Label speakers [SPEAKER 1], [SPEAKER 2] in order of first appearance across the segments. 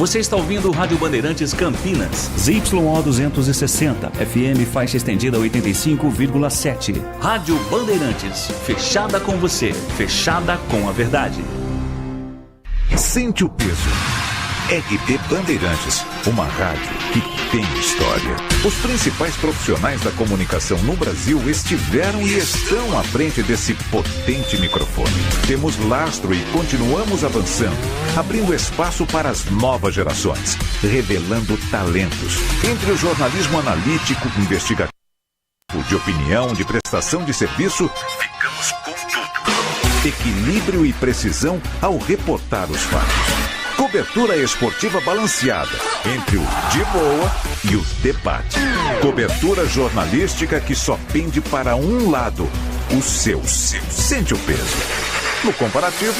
[SPEAKER 1] Você está ouvindo o Rádio Bandeirantes Campinas.
[SPEAKER 2] ZYO 260, FM faixa estendida 85,7.
[SPEAKER 1] Rádio Bandeirantes, fechada com você, fechada com a verdade.
[SPEAKER 3] Sente o peso. RB Bandeirantes, uma rádio que tem história. Os principais profissionais da comunicação no Brasil estiveram e estão à frente desse potente microfone. Temos lastro e continuamos avançando, abrindo espaço para as novas gerações, revelando talentos. Entre o jornalismo analítico, investigativo, de opinião, de prestação de serviço, ficamos com tudo. Equilíbrio e precisão ao reportar os fatos. Cobertura esportiva balanceada entre o de boa e o debate. Cobertura jornalística que só pende para um lado, o seu. Sente o peso. No comparativo,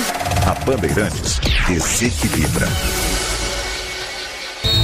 [SPEAKER 3] a Bandeirantes desequilibra.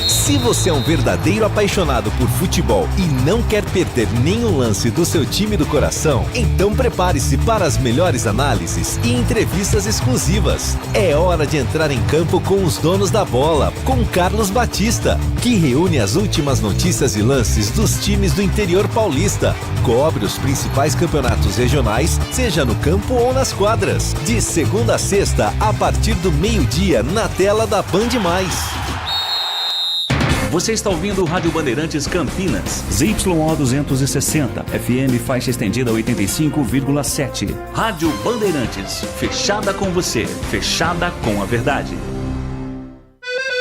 [SPEAKER 4] Se você é um verdadeiro apaixonado por futebol e não quer perder nenhum lance do seu time do coração, então prepare-se para as melhores análises e entrevistas exclusivas. É hora de entrar em campo com os donos da bola, com Carlos Batista, que reúne as últimas notícias e lances dos times do interior paulista. Cobre os principais campeonatos regionais, seja no campo ou nas quadras. De segunda a sexta, a partir do meio-dia, na tela da Band+.
[SPEAKER 1] Você está ouvindo o Rádio Bandeirantes Campinas.
[SPEAKER 2] ZYO 260, FM faixa estendida 85,7.
[SPEAKER 1] Rádio Bandeirantes, fechada com você, fechada com a verdade.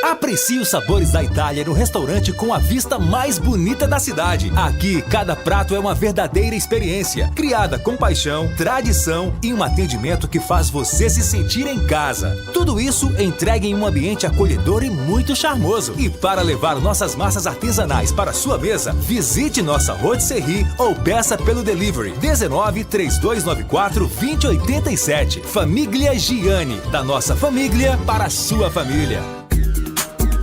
[SPEAKER 5] Aprecie os sabores da Itália no restaurante com a vista mais bonita da cidade. Aqui, cada prato é uma verdadeira experiência, criada com paixão, tradição e um atendimento que faz você se sentir em casa. Tudo isso entregue em um ambiente acolhedor e muito charmoso. E para levar nossas massas artesanais para sua mesa, visite nossa rotisserie ou peça pelo delivery 19 3294 2087. Família Gianni, da nossa família para a sua família.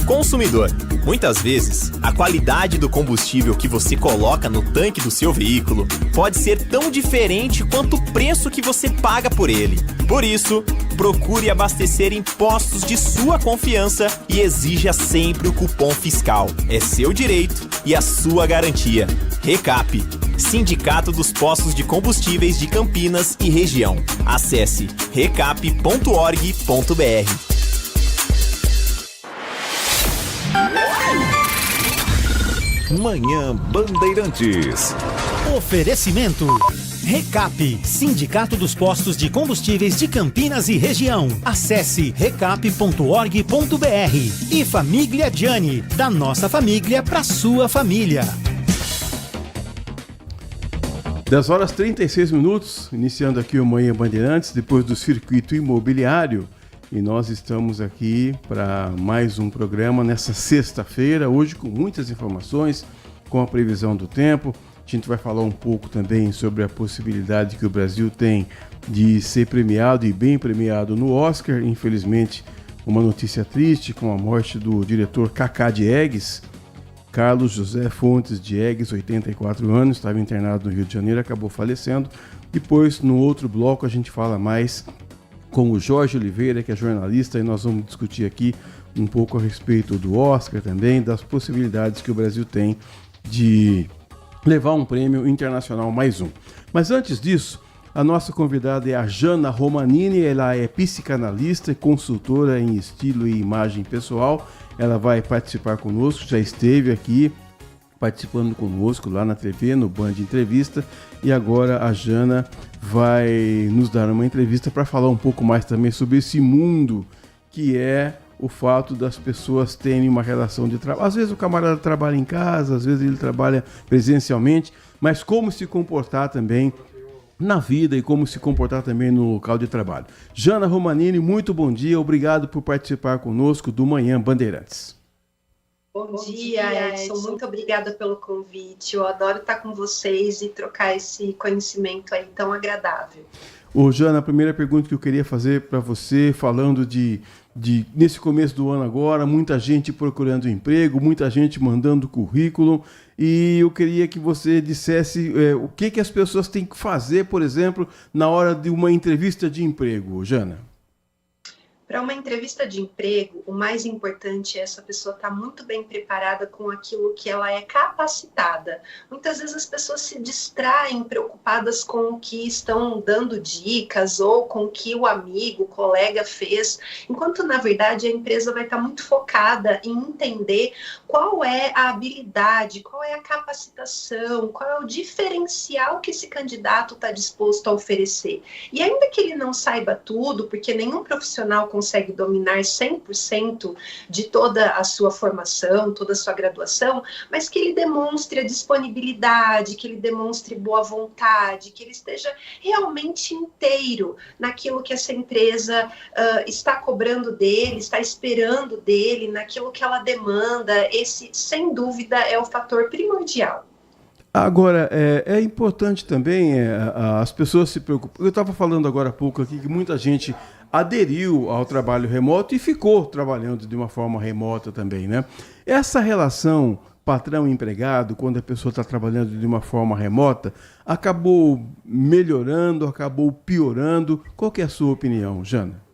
[SPEAKER 6] Consumidor, muitas vezes, a qualidade do combustível que você coloca no tanque do seu veículo pode ser tão diferente quanto o preço que você paga por ele. Por isso, procure abastecer em postos de sua confiança e exija sempre o cupom fiscal. É seu direito e a sua garantia. Recap, Sindicato dos Postos de Combustíveis de Campinas e Região. Acesse recap.org.br.
[SPEAKER 3] Manhã Bandeirantes.
[SPEAKER 7] Oferecimento Recap, Sindicato dos Postos de Combustíveis de Campinas e Região. Acesse recap.org.br. E Família Gianni, da nossa família para sua família.
[SPEAKER 8] 10 horas 36 minutos, iniciando aqui o Manhã Bandeirantes, depois do circuito imobiliário. E nós estamos aqui para mais um programa nessa sexta-feira, hoje com muitas informações, com a previsão do tempo. A gente vai falar um pouco também sobre a possibilidade que o Brasil tem de ser premiado e bem premiado no Oscar. Infelizmente, uma notícia triste com a morte do diretor Cacá Diegues. Carlos José Fontes Diegues, 84 anos, estava internado no Rio de Janeiro, acabou falecendo. Depois, no outro bloco, a gente fala mais com o Jorge Oliveira, que é jornalista, e nós vamos discutir aqui um pouco a respeito do Oscar também, das possibilidades que o Brasil tem de levar um prêmio internacional mais um. Mas antes disso, a nossa convidada é a Jana Romanini, ela é psicanalista e consultora em estilo e imagem pessoal. Ela vai participar conosco, já esteve aqui participando conosco lá na TV, no Band Entrevista, e agora a Jana vai nos dar uma entrevista para falar um pouco mais também sobre esse mundo que é o fato das pessoas terem uma relação de trabalho. Às vezes o camarada trabalha em casa, às vezes ele trabalha presencialmente, mas como se comportar também na vida e como se comportar também no local de trabalho. Jana Romanini, muito bom dia, obrigado por participar conosco do Manhã Bandeirantes.
[SPEAKER 9] Bom dia, Edson. Muito obrigada pelo convite. Eu adoro estar com vocês e trocar esse conhecimento aí tão agradável.
[SPEAKER 8] Ô, Jana, a primeira pergunta que eu queria fazer para você, falando de nesse começo do ano agora, muita gente procurando emprego, muita gente mandando currículo, e eu queria que você dissesse o que as pessoas têm que fazer, por exemplo, na hora de uma entrevista de emprego, Jana.
[SPEAKER 9] Para uma entrevista de emprego, o mais importante é essa pessoa estar muito bem preparada com aquilo que ela é capacitada. Muitas vezes as pessoas se distraem preocupadas com o que estão dando dicas ou com o que o amigo, o colega fez, enquanto na verdade a empresa vai estar muito focada em entender qual é a habilidade, qual é a capacitação, qual é o diferencial que esse candidato está disposto a oferecer. E ainda que ele não saiba tudo, porque nenhum profissional consegue dominar 100% de toda a sua formação, toda a sua graduação, mas que ele demonstre a disponibilidade, que ele demonstre boa vontade, que ele esteja realmente inteiro naquilo que essa empresa está cobrando dele, está esperando dele, naquilo que ela demanda. Esse, sem dúvida, é o fator primordial.
[SPEAKER 8] Agora, é importante também as pessoas se preocupam. Eu estava falando agora há pouco aqui que muita gente aderiu ao trabalho remoto e ficou trabalhando de uma forma remota também, né? Essa relação patrão-empregado, quando a pessoa está trabalhando de uma forma remota, acabou melhorando, acabou piorando. Qual que é a sua opinião, Jana?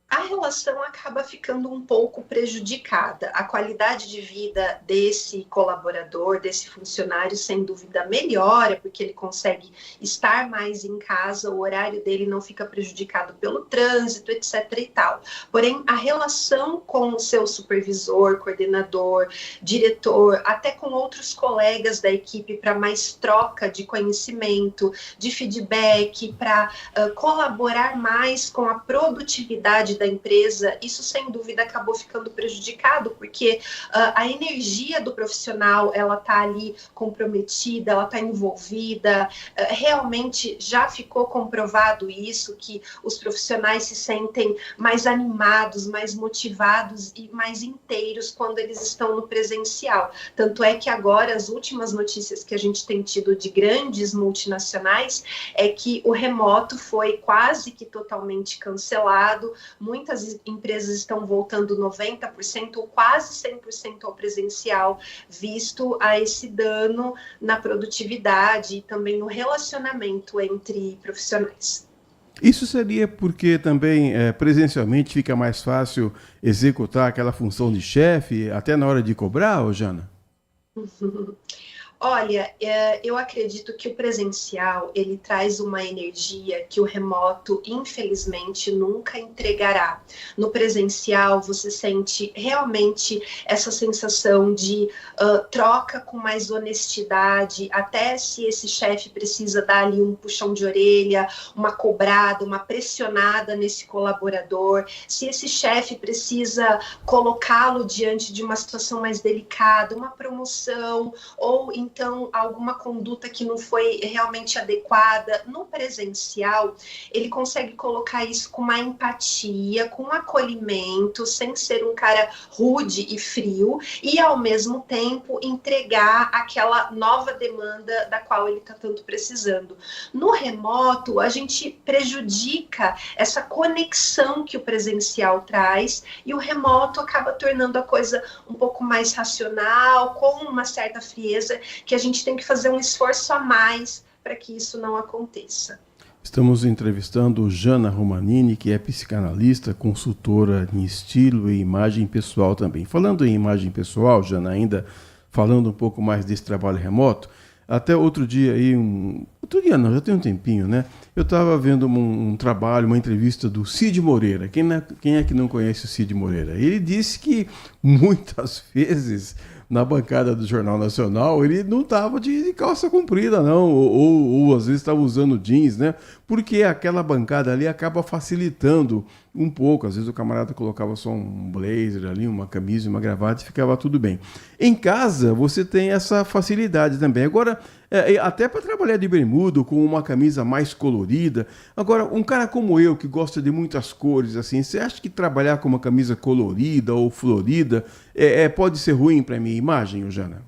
[SPEAKER 9] A relação acaba ficando um pouco prejudicada. A qualidade de vida desse colaborador, desse funcionário, sem dúvida melhora, porque ele consegue estar mais em casa, o horário dele não fica prejudicado pelo trânsito, etc. e tal. Porém, a relação com o seu supervisor, coordenador, diretor, até com outros colegas da equipe para mais troca de conhecimento, de feedback, para colaborar mais com a produtividade da empresa, isso sem dúvida acabou ficando prejudicado, porque a energia do profissional, ela está ali comprometida, ela está envolvida, realmente já ficou comprovado isso, que os profissionais se sentem mais animados, mais motivados e mais inteiros quando eles estão no presencial. Tanto é que agora as últimas notícias que a gente tem tido de grandes multinacionais é que o remoto foi quase que totalmente cancelado. Muitas empresas estão voltando 90% ou quase 100% ao presencial, visto a esse dano na produtividade e também no relacionamento entre profissionais.
[SPEAKER 8] Isso seria porque também presencialmente fica mais fácil executar aquela função de chefe até na hora de cobrar, Jana?
[SPEAKER 9] Olha, eu acredito que o presencial, ele traz uma energia que o remoto, infelizmente, nunca entregará. No presencial, você sente realmente essa sensação de troca com mais honestidade, até se esse chefe precisa dar ali um puxão de orelha, uma cobrada, uma pressionada nesse colaborador, se esse chefe precisa colocá-lo diante de uma situação mais delicada, uma promoção, ou então alguma conduta que não foi realmente adequada. No presencial, ele consegue colocar isso com uma empatia, com um acolhimento, sem ser um cara rude e frio, e ao mesmo tempo entregar aquela nova demanda da qual ele está tanto precisando. No remoto, a gente prejudica essa conexão que o presencial traz, e o remoto acaba tornando a coisa um pouco mais racional, com uma certa frieza, que a gente tem que fazer um esforço a mais para que isso não aconteça.
[SPEAKER 8] Estamos entrevistando Jana Romanini, que é psicanalista, consultora em estilo e imagem pessoal também. Falando em imagem pessoal, Jana, ainda falando um pouco mais desse trabalho remoto, até outro dia aí, já tem um tempinho, né? Eu estava vendo um trabalho, uma entrevista do Cid Moreira. Quem é que não conhece o Cid Moreira? Ele disse que muitas vezes na bancada do Jornal Nacional ele não estava de calça comprida, não, ou às vezes estava usando jeans, né? Porque aquela bancada ali acaba facilitando um pouco. Às vezes o camarada colocava só um blazer ali, uma camisa e uma gravata e ficava tudo bem. Em casa você tem essa facilidade também. Agora, até para trabalhar de bermuda, com uma camisa mais colorida. Agora, um cara como eu, que gosta de muitas cores, assim, você acha que trabalhar com uma camisa colorida ou florida pode ser ruim para a minha imagem, Jana?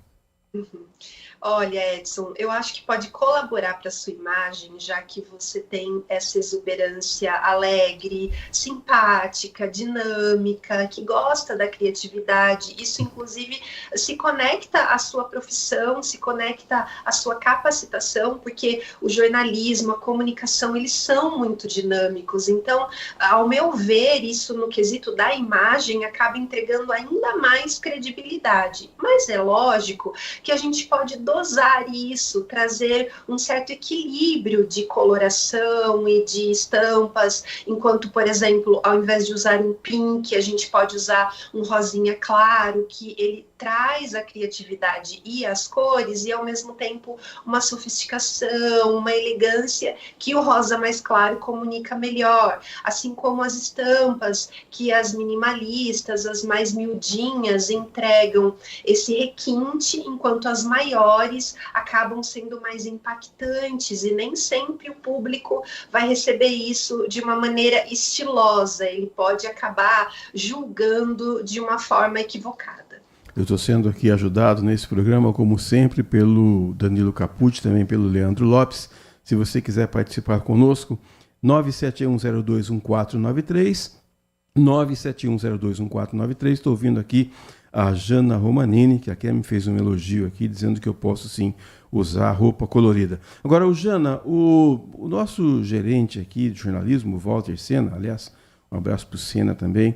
[SPEAKER 9] Olha, Edson, eu acho que pode colaborar para a sua imagem, já que você tem essa exuberância alegre, simpática, dinâmica, que gosta da criatividade. Isso, inclusive, se conecta à sua profissão, se conecta à sua capacitação, porque o jornalismo, a comunicação, eles são muito dinâmicos. Então, ao meu ver, isso no quesito da imagem acaba entregando ainda mais credibilidade. Mas é lógico que a gente pode dosar isso, trazer um certo equilíbrio de coloração e de estampas, enquanto, por exemplo, ao invés de usar um pink, a gente pode usar um rosinha claro, que ele traz a criatividade e as cores, e ao mesmo tempo uma sofisticação, uma elegância que o rosa mais claro comunica melhor, assim como as estampas que as minimalistas, as mais miudinhas, entregam esse requinte, enquanto as maiores acabam sendo mais impactantes, e nem sempre o público vai receber isso de uma maneira estilosa, ele pode acabar julgando de uma forma equivocada.
[SPEAKER 8] Eu estou sendo aqui ajudado nesse programa, como sempre, pelo Danilo Capucci, também pelo Leandro Lopes. Se você quiser participar conosco, 971021493, 971021493. Estou ouvindo aqui a Jana Romanini, que aqui me fez um elogio aqui, dizendo que eu posso sim usar roupa colorida. Agora, Jana, o nosso gerente aqui de jornalismo, o Walter Sena, aliás, um abraço para o Sena também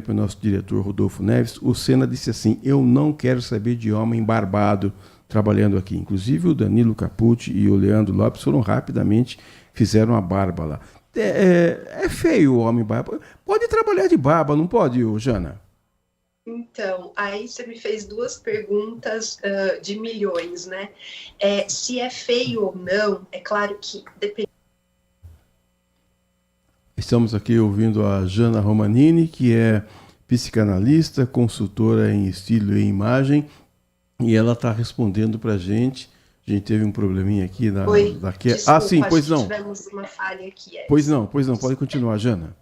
[SPEAKER 8] para o nosso diretor Rodolfo Neves, o Sena disse assim: eu não quero saber de homem barbado trabalhando aqui. Inclusive o Danilo Capucci e o Leandro Lopes foram rapidamente, fizeram a barba lá. É feio o homem barba. Pode trabalhar de barba, não pode, Jana?
[SPEAKER 9] Então, aí você me fez duas perguntas de milhões, né? Se é feio ou não, é claro que depende.
[SPEAKER 8] Estamos aqui ouvindo a Jana Romanini, que é psicanalista, consultora em estilo e imagem, e ela está respondendo para a gente. A gente teve um probleminha aqui
[SPEAKER 9] Desculpa,
[SPEAKER 8] sim, pois não.
[SPEAKER 9] Tivemos uma falha aqui.
[SPEAKER 8] Pois não, pode continuar, Jana.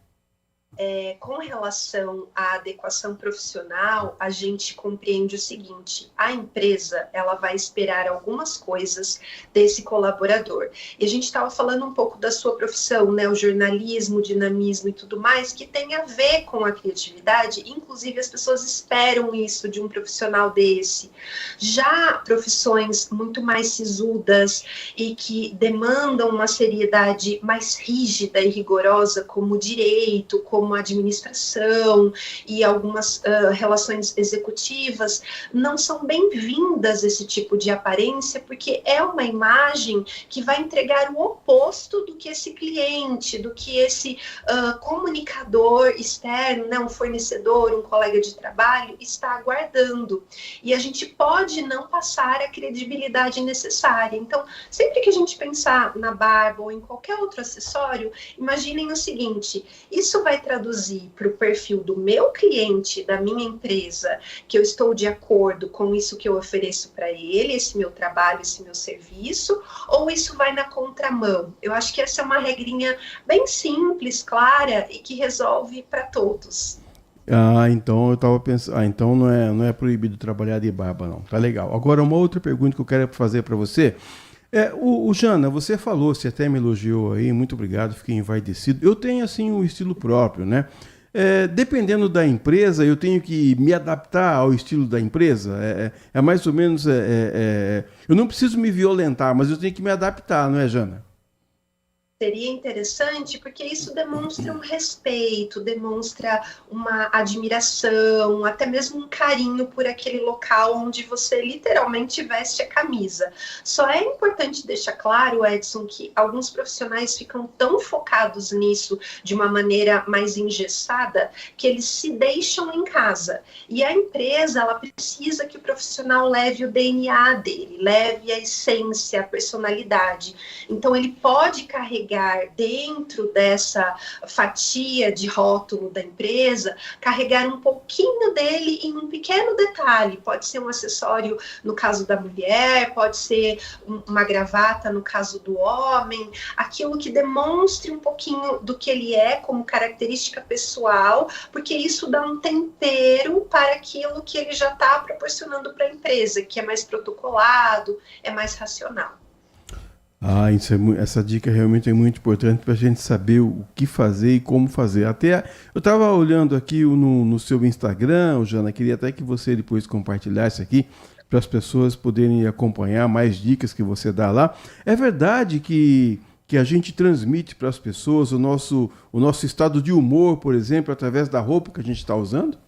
[SPEAKER 9] Com relação à adequação profissional, a gente compreende o seguinte: a empresa ela vai esperar algumas coisas desse colaborador. E a gente estava falando um pouco da sua profissão, né, o jornalismo, o dinamismo e tudo mais, que tem a ver com a criatividade. Inclusive, as pessoas esperam isso de um profissional desse. Já profissões muito mais sisudas e que demandam uma seriedade mais rígida e rigorosa, como o direito, como a administração e algumas relações executivas, não são bem-vindas esse tipo de aparência, porque é uma imagem que vai entregar o oposto do que esse cliente, do que esse comunicador externo, né, um fornecedor, um colega de trabalho, está aguardando. E a gente pode não passar a credibilidade necessária. Então, sempre que a gente pensar na barba ou em qualquer outro acessório, imaginem o seguinte: isso vai traduzir para o perfil do meu cliente, da minha empresa, que eu estou de acordo com isso que eu ofereço para ele, esse meu trabalho, esse meu serviço, ou isso vai na contramão? Eu acho que essa é uma regrinha bem simples, clara e que resolve para todos.
[SPEAKER 8] Então eu estava pensando, então não é proibido trabalhar de barba, não. Tá legal. Agora, uma outra pergunta que eu quero fazer para você. Jana, você falou, você até me elogiou aí, muito obrigado, fiquei envaidecido. Eu tenho, assim, um estilo próprio, né? Dependendo da empresa, eu tenho que me adaptar ao estilo da empresa. É mais ou menos... eu não preciso me violentar, mas eu tenho que me adaptar, não é, Jana?
[SPEAKER 9] Seria interessante, porque isso demonstra um respeito, demonstra uma admiração, até mesmo um carinho por aquele local onde você literalmente veste a camisa. Só é importante deixar claro, Edson, que alguns profissionais ficam tão focados nisso de uma maneira mais engessada que eles se deixam em casa. E a empresa, ela precisa que o profissional leve o DNA dele, leve a essência, a personalidade. Então, ele pode carregar carregar dentro dessa fatia de rótulo da empresa, carregar um pouquinho dele em um pequeno detalhe. Pode ser um acessório no caso da mulher, pode ser uma gravata no caso do homem, aquilo que demonstre um pouquinho do que ele é como característica pessoal, porque isso dá um tempero para aquilo que ele já está proporcionando para a empresa, que é mais protocolado, é mais racional.
[SPEAKER 8] Essa dica realmente é muito importante para a gente saber o que fazer e como fazer. Até eu estava olhando aqui no seu Instagram, Jana, queria até que você depois compartilhasse aqui para as pessoas poderem acompanhar mais dicas que você dá lá. É verdade que a gente transmite para as pessoas o nosso estado de humor, por exemplo, através da roupa que a gente está usando?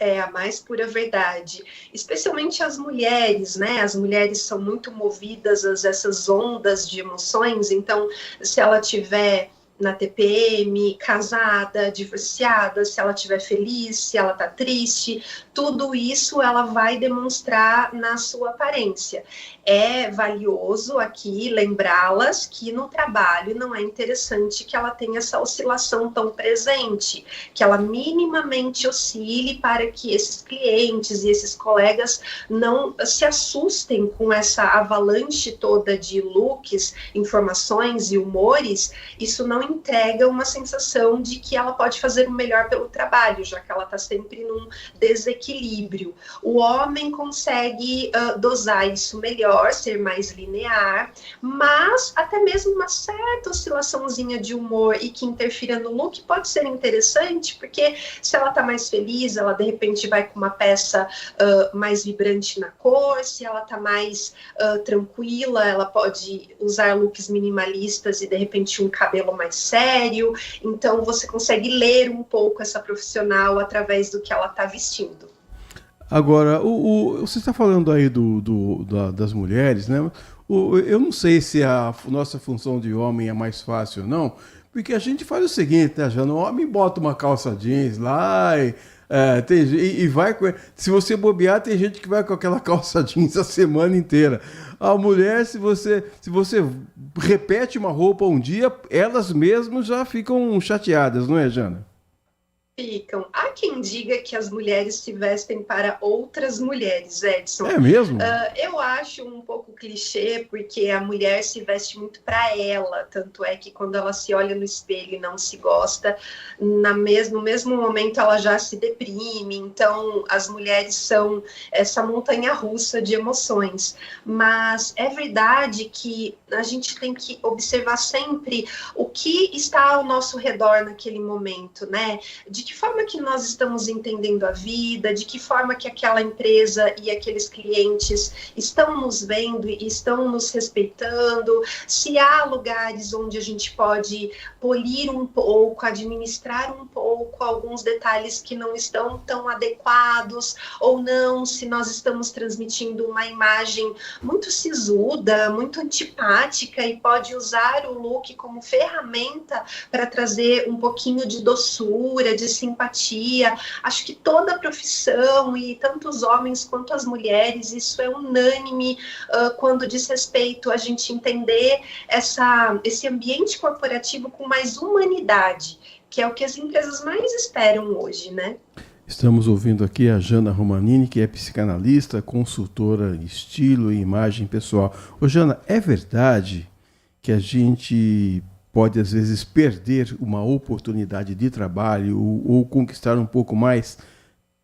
[SPEAKER 9] É a mais pura verdade, especialmente as mulheres, né? As mulheres são muito movidas a essas ondas de emoções, então se ela tiver na TPM, casada, divorciada, se ela estiver feliz, se ela está triste, tudo isso ela vai demonstrar na sua aparência. É valioso aqui lembrá-las que no trabalho não é interessante que ela tenha essa oscilação tão presente, que ela minimamente oscile para que esses clientes e esses colegas não se assustem com essa avalanche toda de looks, informações e humores. Isso não entrega uma sensação de que ela pode fazer o melhor pelo trabalho, já que ela está sempre num desequilíbrio. O homem consegue dosar isso melhor, ser mais linear, mas até mesmo uma certa oscilaçãozinha de humor e que interfira no look pode ser interessante, porque se ela está mais feliz, ela de repente vai com uma peça mais vibrante na cor, se ela está mais tranquila, ela pode usar looks minimalistas e de repente um cabelo mais sério. Então você consegue ler um pouco essa profissional através do que ela está vestindo.
[SPEAKER 8] Agora, você está falando aí das mulheres, né? Eu não sei se a nossa função de homem é mais fácil ou não, porque a gente faz o seguinte, né, Jana? O homem bota uma calça jeans lá e vai com... Se você bobear, tem gente que vai com aquela calça jeans a semana inteira. A mulher, se você repete uma roupa um dia, elas mesmas já ficam chateadas, não é, Jana?
[SPEAKER 9] Ficam. Há quem diga que as mulheres se vestem para outras mulheres, Edson.
[SPEAKER 8] É mesmo?
[SPEAKER 9] Eu acho um pouco clichê, porque a mulher se veste muito para ela, tanto é que quando ela se olha no espelho e não se gosta, no mesmo momento ela já se deprime. Então as mulheres são essa montanha-russa de emoções. Mas é verdade que a gente tem que observar sempre o que está ao nosso redor naquele momento, né? De que forma que nós estamos entendendo a vida, de que forma que aquela empresa e aqueles clientes estão nos vendo e estão nos respeitando, se há lugares onde a gente pode polir um pouco, administrar um pouco alguns detalhes que não estão tão adequados ou não, se nós estamos transmitindo uma imagem muito sisuda, muito antipática e pode usar o look como ferramenta para trazer um pouquinho de doçura, de simpatia. Acho que toda a profissão, e tanto os homens quanto as mulheres, isso é unânime quando diz respeito a gente entender esse ambiente corporativo com mais humanidade, que é o que as empresas mais esperam hoje, né?
[SPEAKER 8] Estamos ouvindo aqui a Jana Romanini, que é psicanalista, consultora em estilo e imagem pessoal. Ô Jana, é verdade que a gente pode, às vezes, perder uma oportunidade de trabalho ou conquistar um pouco mais,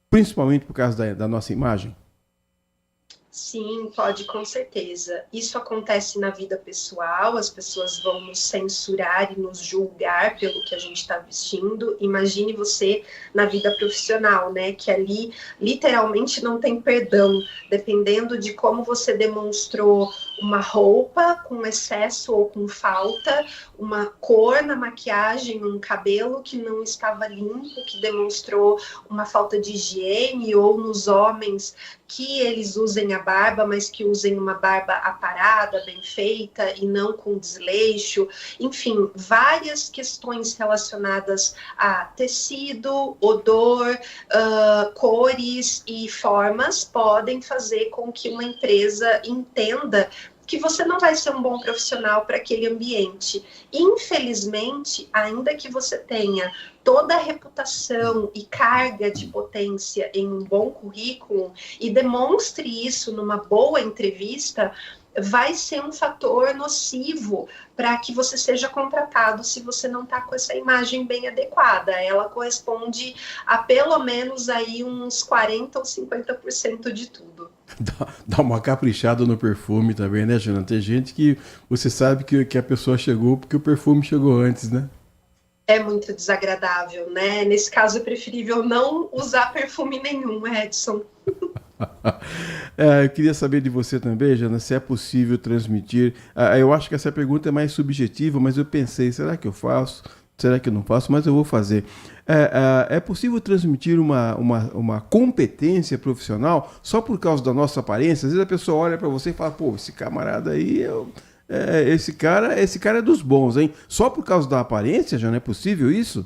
[SPEAKER 8] principalmente por causa da nossa imagem?
[SPEAKER 9] Sim, pode, com certeza. Isso acontece na vida pessoal, as pessoas vão nos censurar e nos julgar pelo que a gente está vestindo. Imagine você na vida profissional, né? Que ali, literalmente, não tem perdão, dependendo de como você demonstrou uma roupa com excesso ou com falta, uma cor na maquiagem, um cabelo que não estava limpo, que demonstrou uma falta de higiene, ou nos homens que eles usem a barba, mas que usem uma barba aparada, bem feita e não com desleixo. Enfim, várias questões relacionadas a tecido, odor, cores e formas podem fazer com que uma empresa entenda que você não vai ser um bom profissional para aquele ambiente. Infelizmente, ainda que você tenha toda a reputação e carga de potência em um bom currículo e demonstre isso numa boa entrevista, vai ser um fator nocivo para que você seja contratado se você não está com essa imagem bem adequada. Ela corresponde a pelo menos aí uns 40% ou 50% de tudo.
[SPEAKER 8] Dá uma caprichada no perfume também, né, Jana? Tem gente que você sabe que a pessoa chegou porque o perfume chegou antes, né?
[SPEAKER 9] É muito desagradável, né? Nesse caso é preferível não usar perfume nenhum, Edson.
[SPEAKER 8] Eu queria saber de você também, Jana, se é possível transmitir. Eu acho que essa pergunta é mais subjetiva, mas eu pensei, será que eu faço? Será que eu não faço? Mas eu vou fazer. É possível transmitir uma competência profissional só por causa da nossa aparência? Às vezes a pessoa olha para você e fala, pô, esse camarada aí, esse cara é dos bons, hein? Só por causa da aparência já não é possível isso?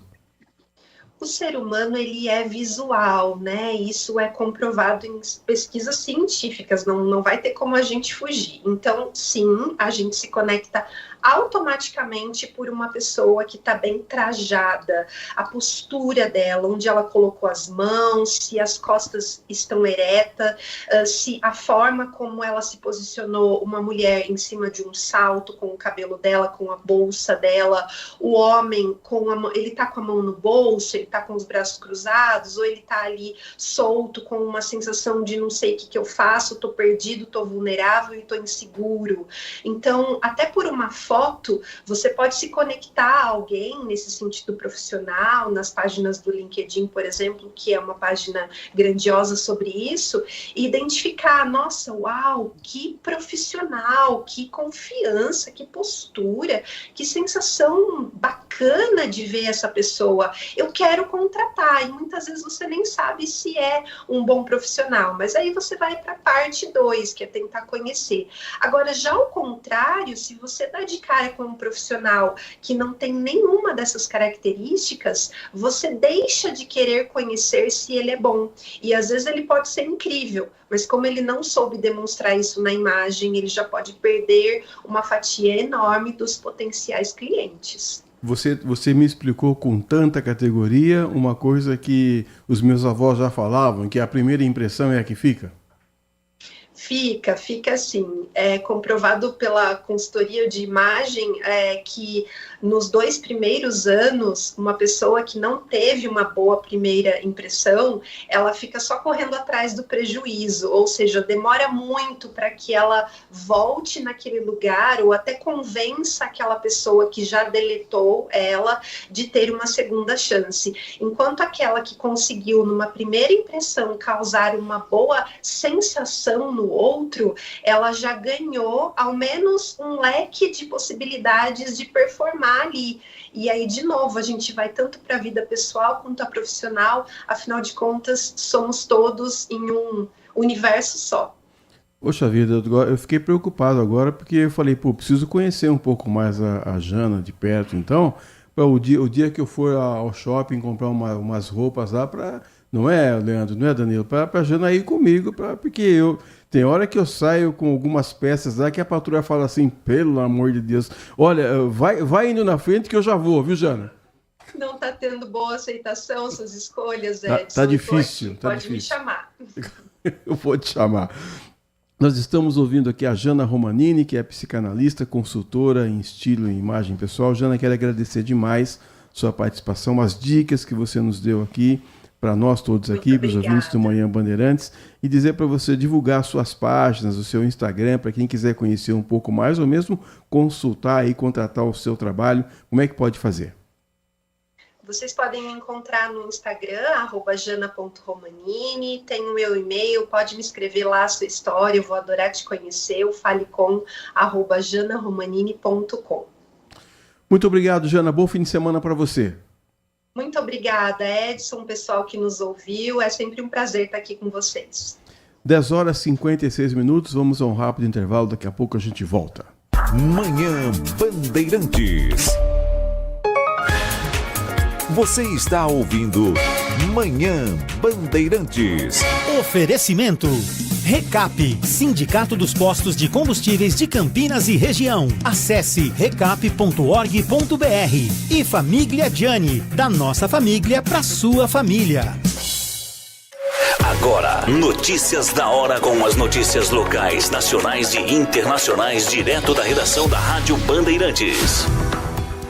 [SPEAKER 9] O ser humano, ele é visual, né? Isso é comprovado em pesquisas científicas, não vai ter como a gente fugir. Então, sim, a gente se conecta automaticamente por uma pessoa que está bem trajada, a postura dela, onde ela colocou as mãos, se as costas estão eretas, se a forma como ela se posicionou, uma mulher em cima de um salto, com o cabelo dela, com a bolsa dela, o homem ele está com a mão no bolso, ele está com os braços cruzados, ou ele está ali solto, com uma sensação de não sei o que eu faço, estou perdido, estou vulnerável e estou inseguro. Então, até por uma foto, você pode se conectar a alguém nesse sentido profissional, nas páginas do LinkedIn, por exemplo, que é uma página grandiosa sobre isso, e identificar, nossa, uau, que profissional, que confiança, que postura, que sensação bacana de ver essa pessoa. Eu quero contratar, e muitas vezes você nem sabe se é um bom profissional, mas aí você vai para a parte 2, que é tentar conhecer. Agora, já ao contrário, se você dá de cara com um profissional que não tem nenhuma dessas características, você deixa de querer conhecer se ele é bom. E às vezes ele pode ser incrível, mas como ele não soube demonstrar isso na imagem, ele já pode perder uma fatia enorme dos potenciais clientes.
[SPEAKER 8] Você me explicou com tanta categoria uma coisa que os meus avós já falavam, que a primeira impressão é a que fica.
[SPEAKER 9] Fica assim, é comprovado pela consultoria de imagem que nos 2 primeiros anos, uma pessoa que não teve uma boa primeira impressão, ela fica só correndo atrás do prejuízo, ou seja, demora muito para que ela volte naquele lugar ou até convença aquela pessoa que já deletou ela de ter uma segunda chance. Enquanto aquela que conseguiu, numa primeira impressão, causar uma boa sensação no outro, ela já ganhou ao menos um leque de possibilidades de performar ali. E aí, de novo, a gente vai tanto para a vida pessoal quanto a profissional, afinal de contas, somos todos em um universo só.
[SPEAKER 8] Poxa vida, eu fiquei preocupado agora, porque eu falei, pô, preciso conhecer um pouco mais a Jana de perto, então, o dia que eu for ao shopping comprar umas roupas lá para... Não é, Leandro, não é, Danilo? Para a Jana ir comigo, porque tem hora que eu saio com algumas peças lá que a patroa fala assim, pelo amor de Deus, olha, vai indo na frente que eu já vou, viu, Jana?
[SPEAKER 9] Não está tendo boa aceitação suas escolhas, Edson.
[SPEAKER 8] Tá difícil.
[SPEAKER 9] Pode me chamar.
[SPEAKER 8] Eu vou te chamar. Nós estamos ouvindo aqui a Jana Romanini, que é psicanalista, consultora em estilo e imagem pessoal. Jana, quero agradecer demais sua participação, as dicas que você nos deu aqui, para nós todos aqui, para os ouvintes do Manhã Bandeirantes, e dizer para você divulgar suas páginas, o seu Instagram, para quem quiser conhecer um pouco mais, ou mesmo consultar e contratar o seu trabalho, como é que pode fazer?
[SPEAKER 9] Vocês podem me encontrar no Instagram, @jana.romanini, tem o meu e-mail, pode me escrever lá a sua história, eu vou adorar te conhecer, o falecom@janaromanini.com.
[SPEAKER 8] Muito obrigado, Jana, bom fim de semana para você.
[SPEAKER 9] Muito obrigada, Edson, pessoal que nos ouviu. É sempre um prazer estar aqui com vocês.
[SPEAKER 8] 10h56, vamos a um rápido intervalo, daqui a pouco a gente volta.
[SPEAKER 3] Manhã Bandeirantes. Você está ouvindo Manhã Bandeirantes.
[SPEAKER 7] Oferecimento Recap, Sindicato dos Postos de Combustíveis de Campinas e Região. Acesse recap.org.br. E Família Gianni, da nossa família para sua família.
[SPEAKER 1] Agora, notícias da hora com as notícias locais, nacionais e internacionais, direto da redação da Rádio Bandeirantes.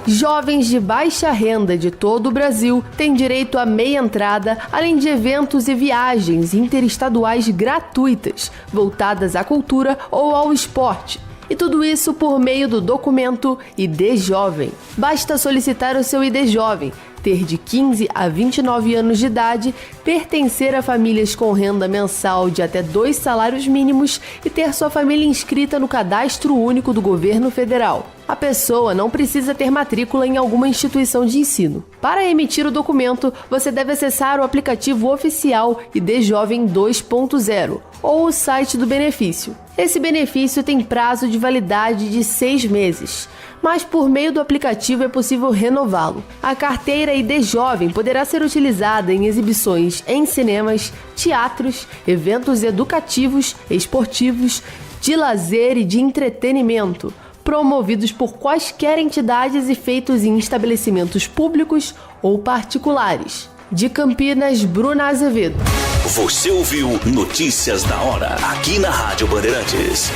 [SPEAKER 10] Jovens de baixa renda de todo o Brasil têm direito a meia entrada, além de eventos e viagens interestaduais gratuitas, voltadas à cultura ou ao esporte. E tudo isso por meio do documento ID Jovem. Basta solicitar o seu ID Jovem, ter de 15 a 29 anos de idade, pertencer a famílias com renda mensal de até 2 salários mínimos e ter sua família inscrita no Cadastro Único do Governo Federal. A pessoa não precisa ter matrícula em alguma instituição de ensino. Para emitir o documento, você deve acessar o aplicativo oficial ID Jovem 2.0 ou o site do benefício. Esse benefício tem prazo de validade de 6 meses, mas por meio do aplicativo é possível renová-lo. A carteira ID Jovem poderá ser utilizada em exibições em cinemas, teatros, eventos educativos, esportivos, de lazer e de entretenimento, promovidos por quaisquer entidades e feitos em estabelecimentos públicos ou particulares. De Campinas, Bruna Azevedo.
[SPEAKER 1] Você ouviu Notícias da Hora, aqui na Rádio Bandeirantes.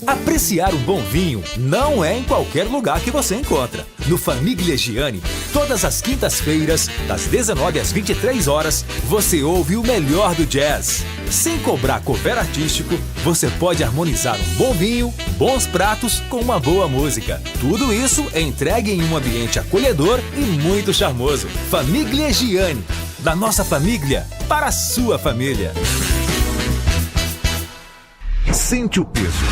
[SPEAKER 5] Apreciar um bom vinho não é em qualquer lugar que você encontra. No Família Gianni, todas as quintas-feiras, das 19 às 23 horas, você ouve o melhor do jazz. Sem cobrar cover artístico, você pode harmonizar um bom vinho, bons pratos com uma boa música. Tudo isso é entregue em um ambiente acolhedor e muito charmoso. Família Gianni, da nossa família para a sua família.
[SPEAKER 3] Sente o peso.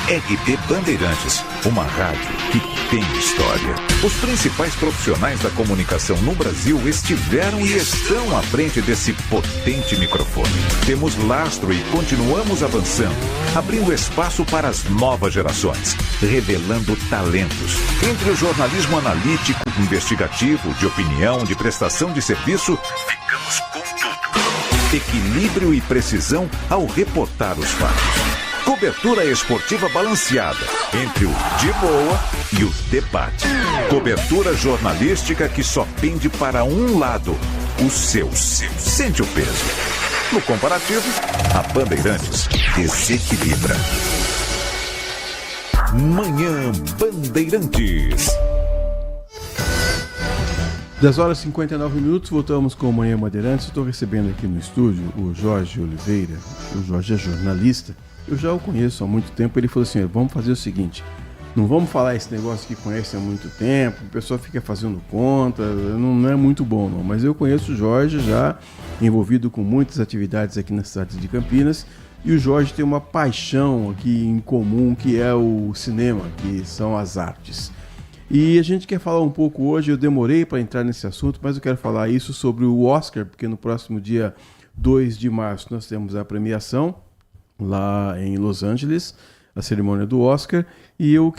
[SPEAKER 3] RP Bandeirantes, uma rádio que tem história. Os principais profissionais da comunicação no Brasil estiveram e estão à frente desse potente microfone. Temos lastro e continuamos avançando, abrindo espaço para as novas gerações, revelando talentos. Entre o jornalismo analítico, investigativo, de opinião, de prestação de serviço, ficamos com tudo. Equilíbrio e precisão ao reportar os fatos. Cobertura esportiva balanceada entre o de boa e o debate. Cobertura jornalística que só pende para um lado, o seu. Sente o peso. No comparativo, a Bandeirantes desequilibra. Manhã Bandeirantes.
[SPEAKER 8] 10 horas e 59 minutos, voltamos com o Manhã Bandeirantes. Estou recebendo aqui no estúdio o Jorge Oliveira. O Jorge é jornalista. Eu já o conheço há muito tempo. Ele falou assim: vamos fazer o seguinte, não vamos falar esse negócio que conhece há muito tempo, o pessoal fica fazendo conta, não é muito bom não. Mas eu conheço o Jorge, já envolvido com muitas atividades aqui na cidade de Campinas, e o Jorge tem uma paixão aqui em comum, que é o cinema, que são as artes. E a gente quer falar um pouco hoje, eu demorei para entrar nesse assunto, mas eu quero falar isso sobre o Oscar, porque no próximo dia 2 de março nós temos a premiação lá em Los Angeles, a cerimônia do Oscar, e eu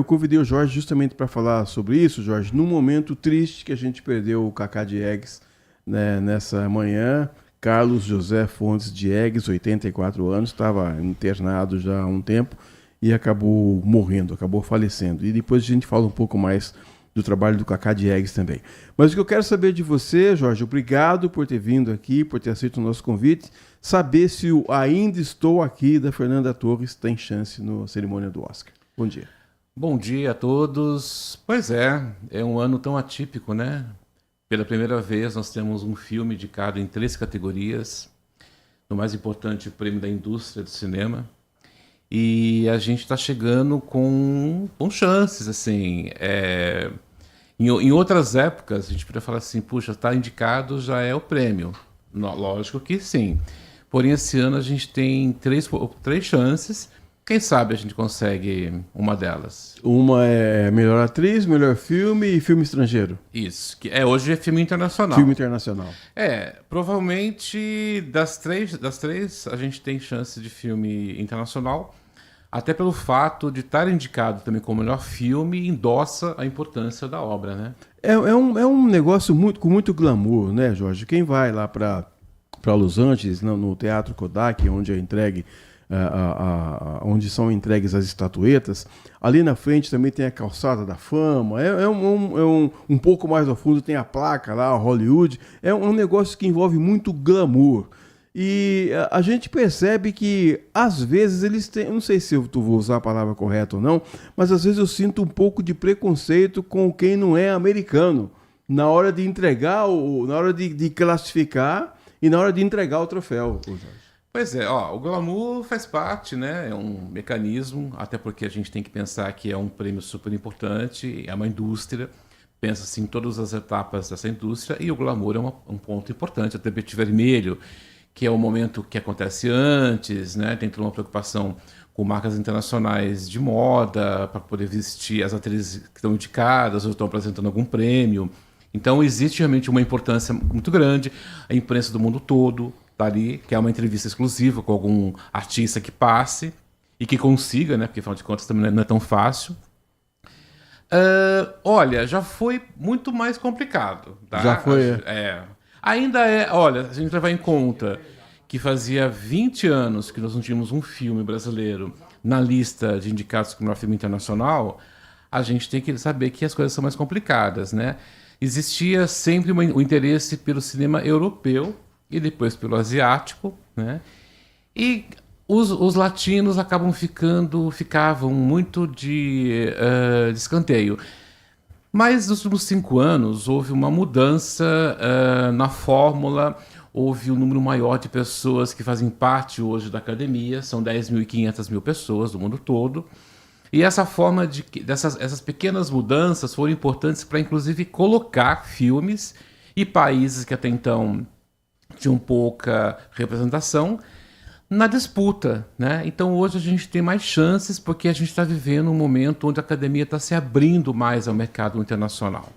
[SPEAKER 8] convidei o Jorge justamente para falar sobre isso, Jorge, num momento triste que a gente perdeu o Cacá Diegues, né, nessa manhã. Carlos José Fontes Diegues, 84 anos, estava internado já há um tempo e acabou morrendo, acabou falecendo. E depois a gente fala um pouco mais do trabalho do Cacá Diegues também. Mas o que eu quero saber de você, Jorge, obrigado por ter vindo aqui, por ter aceito o nosso convite, saber se o Ainda Estou Aqui, da Fernanda Torres, tem chance na cerimônia do Oscar. Bom dia.
[SPEAKER 11] Bom dia a todos. Pois é um ano tão atípico, né? Pela primeira vez nós temos um filme indicado em 3 categorias, no mais importante, o prêmio da indústria do cinema, e a gente está chegando com chances, assim. Em outras épocas, a gente poderia falar assim, puxa, está indicado, já é o prêmio. Lógico que sim. Porém, esse ano a gente tem 3 chances. Quem sabe a gente consegue uma delas. Uma é melhor atriz, melhor filme e filme estrangeiro. Isso. Hoje é filme internacional. Filme internacional. Provavelmente das três a gente tem chance de filme internacional. Até pelo fato de estar indicado também como melhor filme, endossa a importância da obra, né? É um negócio com muito glamour, né, Jorge? Quem vai lá para
[SPEAKER 8] para Los Angeles, no Teatro Kodak, onde é entregue, onde são entregues as estatuetas. Ali na frente também tem a Calçada da Fama. Um pouco mais ao fundo tem a placa lá, Hollywood. É um negócio que envolve muito glamour. E a gente percebe que, às vezes, eles têm... Não sei se eu vou usar a palavra correta ou não, mas às vezes eu sinto um pouco de preconceito com quem não é americano na hora de entregar, na hora de classificar e na hora de entregar o troféu.
[SPEAKER 11] Pois é, o glamour faz parte, né? É um mecanismo, até porque a gente tem que pensar que é um prêmio super importante, é uma indústria, pensa-se em todas as etapas dessa indústria, e o glamour é um ponto importante. O tapete vermelho, que é o momento que acontece antes, né? Tem toda uma preocupação com marcas internacionais de moda, para poder vestir as atrizes que estão indicadas ou estão apresentando algum prêmio. Então existe realmente uma importância muito grande. A imprensa do mundo todo está ali, que é uma entrevista exclusiva com algum artista que passe e que consiga, né? Porque afinal de contas também não é tão fácil. Olha, já foi muito mais complicado. Tá?
[SPEAKER 8] Já foi,
[SPEAKER 11] Ainda olha, a gente levar em conta que fazia 20 anos que nós não tínhamos um filme brasileiro na lista de indicados como melhor filme internacional, a gente tem que saber que as coisas são mais complicadas, né? Existia sempre o interesse pelo cinema europeu e depois pelo asiático, né? E os latinos ficavam muito de escanteio. Mas nos últimos 5 anos houve uma mudança na fórmula, houve um número maior de pessoas que fazem parte hoje da academia, são 10.500 mil pessoas do mundo todo, e essa forma essas pequenas mudanças foram importantes para inclusive colocar filmes e países que até então tinham pouca representação na disputa, né? Então hoje a gente tem mais chances porque a gente está vivendo um momento onde a academia está se abrindo mais ao mercado internacional.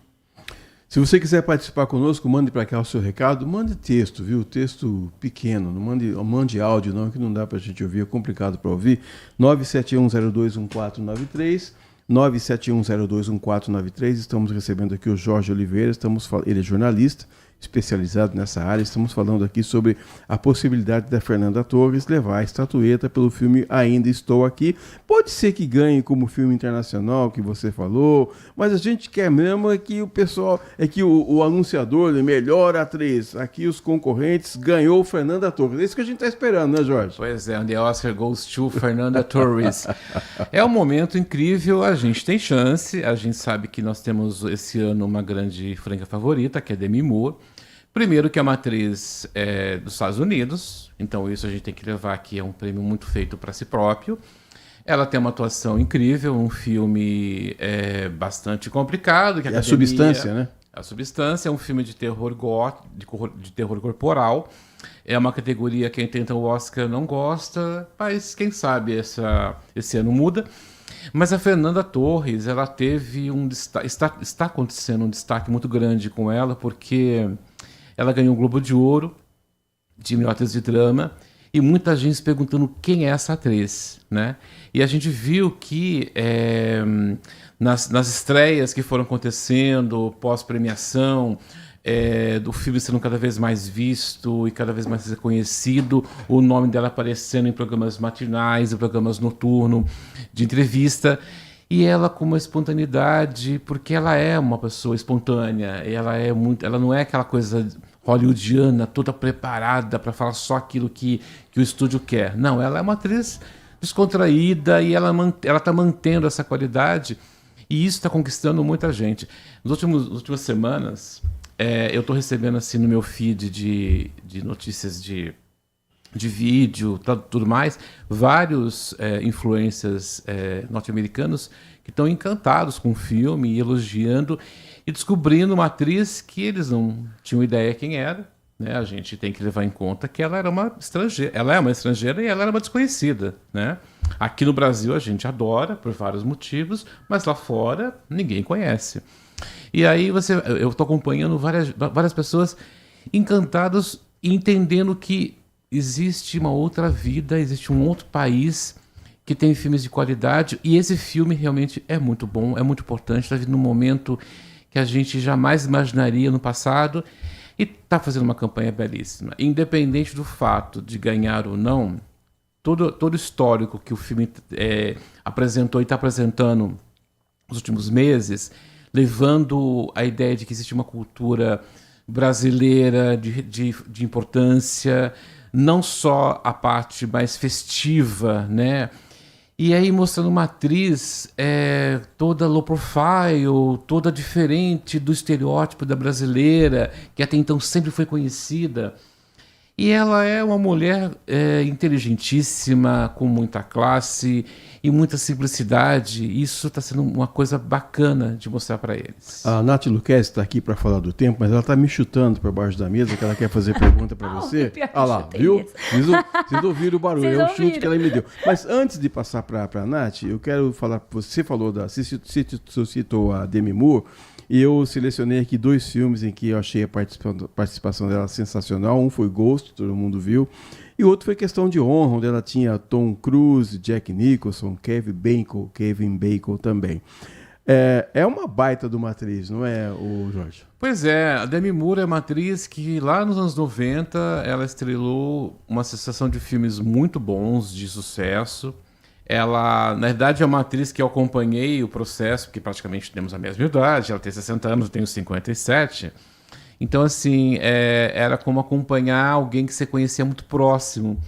[SPEAKER 8] Se você quiser participar conosco, mande para cá o seu recado, mande texto, viu? Texto pequeno, não mande áudio não, que não dá para a gente ouvir, é complicado para ouvir. 971021493, 971021493, estamos recebendo aqui o Jorge Oliveira, ele é jornalista, especializado nessa área. Estamos falando aqui sobre a possibilidade da Fernanda Torres levar a estatueta pelo filme Ainda Estou Aqui. Pode ser que ganhe como filme internacional, que você falou, mas a gente quer mesmo que o pessoal, o anunciador, melhor atriz, aqui os concorrentes, ganhou Fernanda Torres. É isso que a gente está esperando, né, Jorge?
[SPEAKER 11] Pois é, the Oscar goes to Fernanda Torres. É um momento incrível, a gente tem chance, a gente sabe que nós temos esse ano uma grande franca favorita, que é Demi Moore. Primeiro que é uma atriz dos Estados Unidos, então isso a gente tem que levar que é um prêmio muito feito para si próprio. Ela tem uma atuação incrível, um filme bastante complicado. Que
[SPEAKER 8] a Substância, né?
[SPEAKER 11] A Substância é um filme de terror de terror corporal. É uma categoria que quem tenta o Oscar não gosta, mas quem sabe esse ano muda. Mas a Fernanda Torres, ela teve está acontecendo um destaque muito grande com ela, porque ela ganhou o Globo de Ouro de melhor atriz de drama e muita gente se perguntando quem é essa atriz, né? E a gente viu que nas estreias que foram acontecendo, pós-premiação, do filme sendo cada vez mais visto e cada vez mais reconhecido, o nome dela aparecendo em programas matinais, em programas noturnos, de entrevista, e ela com uma espontaneidade, porque ela é uma pessoa espontânea, ela não é aquela coisa hollywoodiana, toda preparada para falar só aquilo que o estúdio quer. Não, ela é uma atriz descontraída e ela está mantendo essa qualidade, e isso está conquistando muita gente. Nas últimas semanas, eu estou recebendo assim no meu feed de notícias de vídeo, tudo mais, vários influencers norte-americanos que estão encantados com o filme e elogiando e descobrindo uma atriz que eles não tinham ideia quem era, né? A gente tem que levar em conta que ela era uma estrangeira, e ela era uma desconhecida, né? Aqui no Brasil a gente adora por vários motivos, mas lá fora ninguém conhece. E aí eu estou acompanhando várias pessoas encantadas e entendendo que existe uma outra vida, existe um outro país que tem filmes de qualidade, e esse filme realmente é muito bom, é muito importante, está vindo num momento que a gente jamais imaginaria no passado, E está fazendo uma campanha belíssima. Independente do fato de ganhar ou não, todo o histórico que o filme apresentou e está apresentando nos últimos meses, levando a ideia de que existe uma cultura brasileira de importância, não só a parte mais festiva, né? E aí mostrando uma atriz toda low profile, toda diferente do estereótipo da brasileira, que até então sempre foi conhecida. E ela é uma mulher inteligentíssima, com muita classe e muita simplicidade. Isso está sendo uma coisa bacana de mostrar para eles.
[SPEAKER 8] A Nath Luquezzi está aqui para falar do tempo, mas ela está me chutando por baixo da mesa, que ela quer fazer pergunta para você. Ah lá, viu? Vocês ouviram o barulho, é o chute que ela me deu. Mas antes de passar para a Nath, eu quero falar, você falou você citou a Demi Moore, e eu selecionei aqui 2 filmes em que eu achei a participação dela sensacional. Um foi Ghost, todo mundo viu. E o outro foi Questão de Honra, onde ela tinha Tom Cruise, Jack Nicholson, Kevin Bacon também. É uma baita de uma atriz, não é, Jorge?
[SPEAKER 11] Pois é, a Demi Moore é uma atriz que lá nos anos 90 ela estrelou uma sucessão de filmes muito bons, de sucesso. Ela, na verdade, é uma atriz que eu acompanhei o processo, porque praticamente temos a mesma idade, ela tem 60 anos, eu tenho 57. Então, assim, era como acompanhar alguém que você conhecia muito próximo.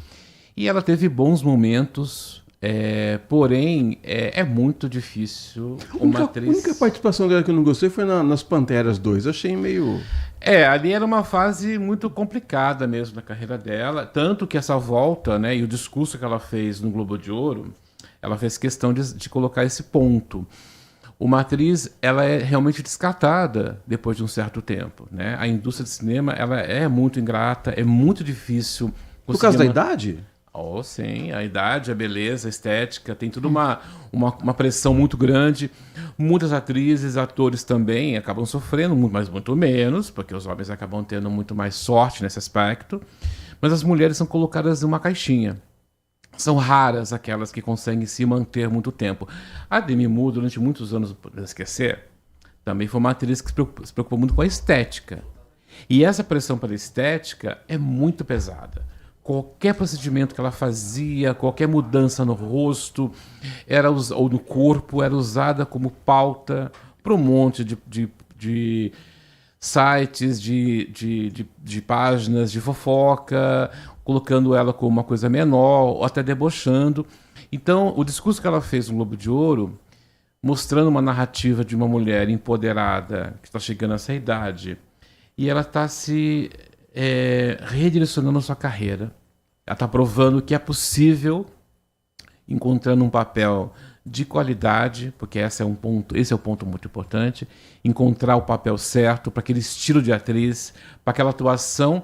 [SPEAKER 11] E ela teve bons momentos, porém, é muito difícil uma atriz...
[SPEAKER 8] A única participação dela que eu não gostei foi nas Panteras 2, achei meio...
[SPEAKER 11] Ali era uma fase muito complicada mesmo na carreira dela, tanto que essa volta, né, e o discurso que ela fez no Globo de Ouro, ela fez questão de colocar esse ponto. Uma atriz, ela é realmente descartada depois de um certo tempo, né? A indústria de cinema, ela é muito ingrata, é muito difícil...
[SPEAKER 8] Por causa da idade?
[SPEAKER 11] Oh, sim, a idade, a beleza, a estética, tem tudo uma pressão muito grande. Muitas atrizes, atores também acabam sofrendo, mas muito menos, porque os homens acabam tendo muito mais sorte nesse aspecto. Mas as mulheres são colocadas em uma caixinha. São raras aquelas que conseguem se manter muito tempo. A Demi Moore, durante muitos anos, não podemos esquecer, também foi uma atriz que se preocupou muito com a estética. E essa pressão pela estética é muito pesada. Qualquer procedimento que ela fazia, qualquer mudança no rosto ou no corpo, era usada como pauta para um monte de sites, de páginas de fofoca, colocando ela como uma coisa menor, ou até debochando. Então, o discurso que ela fez no Globo de Ouro, mostrando uma narrativa de uma mulher empoderada, que está chegando a essa idade, e ela está se redirecionando a sua carreira. Ela está provando que é possível, encontrando um papel de qualidade, porque esse é um ponto muito importante, encontrar o papel certo para aquele estilo de atriz, para aquela atuação,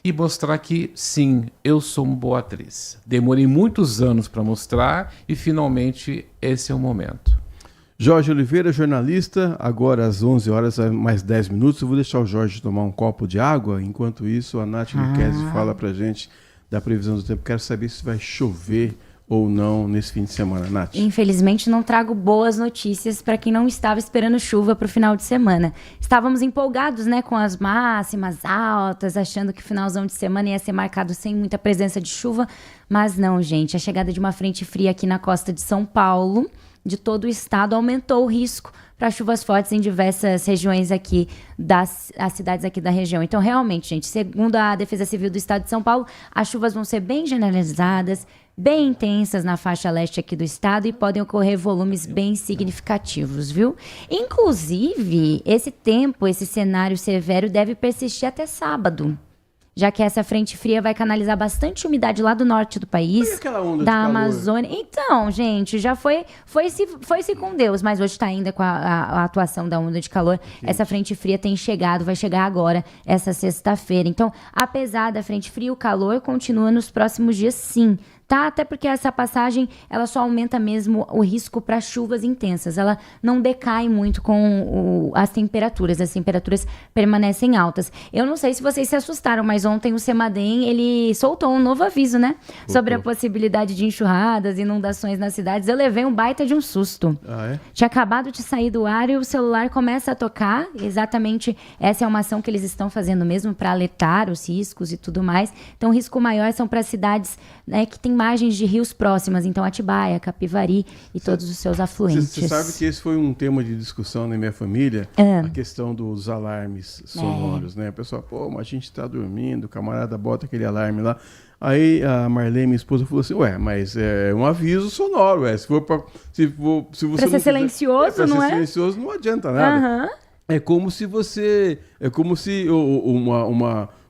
[SPEAKER 11] e mostrar que, sim, eu sou uma boa atriz. Demorei muitos anos para mostrar e, finalmente, esse é o momento.
[SPEAKER 8] Jorge Oliveira, jornalista, agora às 11 horas, mais 10 minutos. Eu vou deixar o Jorge tomar um copo de água. Enquanto isso, a Nath Luquezzi fala para a gente da previsão do tempo. Quero saber se vai chover ou não nesse fim de semana, Nath?
[SPEAKER 12] Infelizmente, não trago boas notícias para quem não estava esperando chuva para o final de semana. Estávamos empolgados, né, com as máximas altas, achando que o finalzão de semana ia ser marcado sem muita presença de chuva, mas não, gente. A chegada de uma frente fria aqui na costa de São Paulo, de todo o estado, aumentou o risco para chuvas fortes em diversas regiões aqui as cidades aqui da região. Então, realmente, gente, segundo a Defesa Civil do Estado de São Paulo, as chuvas vão ser bem generalizadas, bem intensas na faixa leste aqui do estado e podem ocorrer volumes bem significativos, viu? Inclusive, esse cenário severo deve persistir até sábado, já que essa frente fria vai canalizar bastante umidade lá do norte do país, da Amazônia. Então, gente, já foi-se com Deus, mas hoje está ainda com a atuação da onda de calor. Sim. Essa frente fria vai chegar agora, essa sexta-feira. Então, apesar da frente fria, o calor continua nos próximos dias, sim. tá? Até porque essa passagem, ela só aumenta mesmo o risco para chuvas intensas. Ela não decai muito com as temperaturas permanecem altas. Eu não sei se vocês se assustaram, mas ontem o CEMADEM, ele soltou um novo aviso, né? Sobre a possibilidade de enxurradas, inundações nas cidades. Eu levei um baita de um susto. Tinha acabado de sair do ar e o celular começa a tocar. Exatamente, essa é uma ação que eles estão fazendo mesmo para alertar os riscos e tudo mais. Então, o risco maior são para cidades, né, que têm margens de rios próximas. Então, Atibaia, Capivari e todos os seus afluentes.
[SPEAKER 8] Você sabe que esse foi um tema de discussão na minha família, a questão dos alarmes sonoros, né? A pessoa, mas a gente está dormindo, o camarada bota aquele alarme lá. Aí a Marlene, minha esposa, falou assim, mas é um aviso sonoro, se você
[SPEAKER 12] pra ser silencioso, não é?
[SPEAKER 8] Silencioso não adianta nada. É como se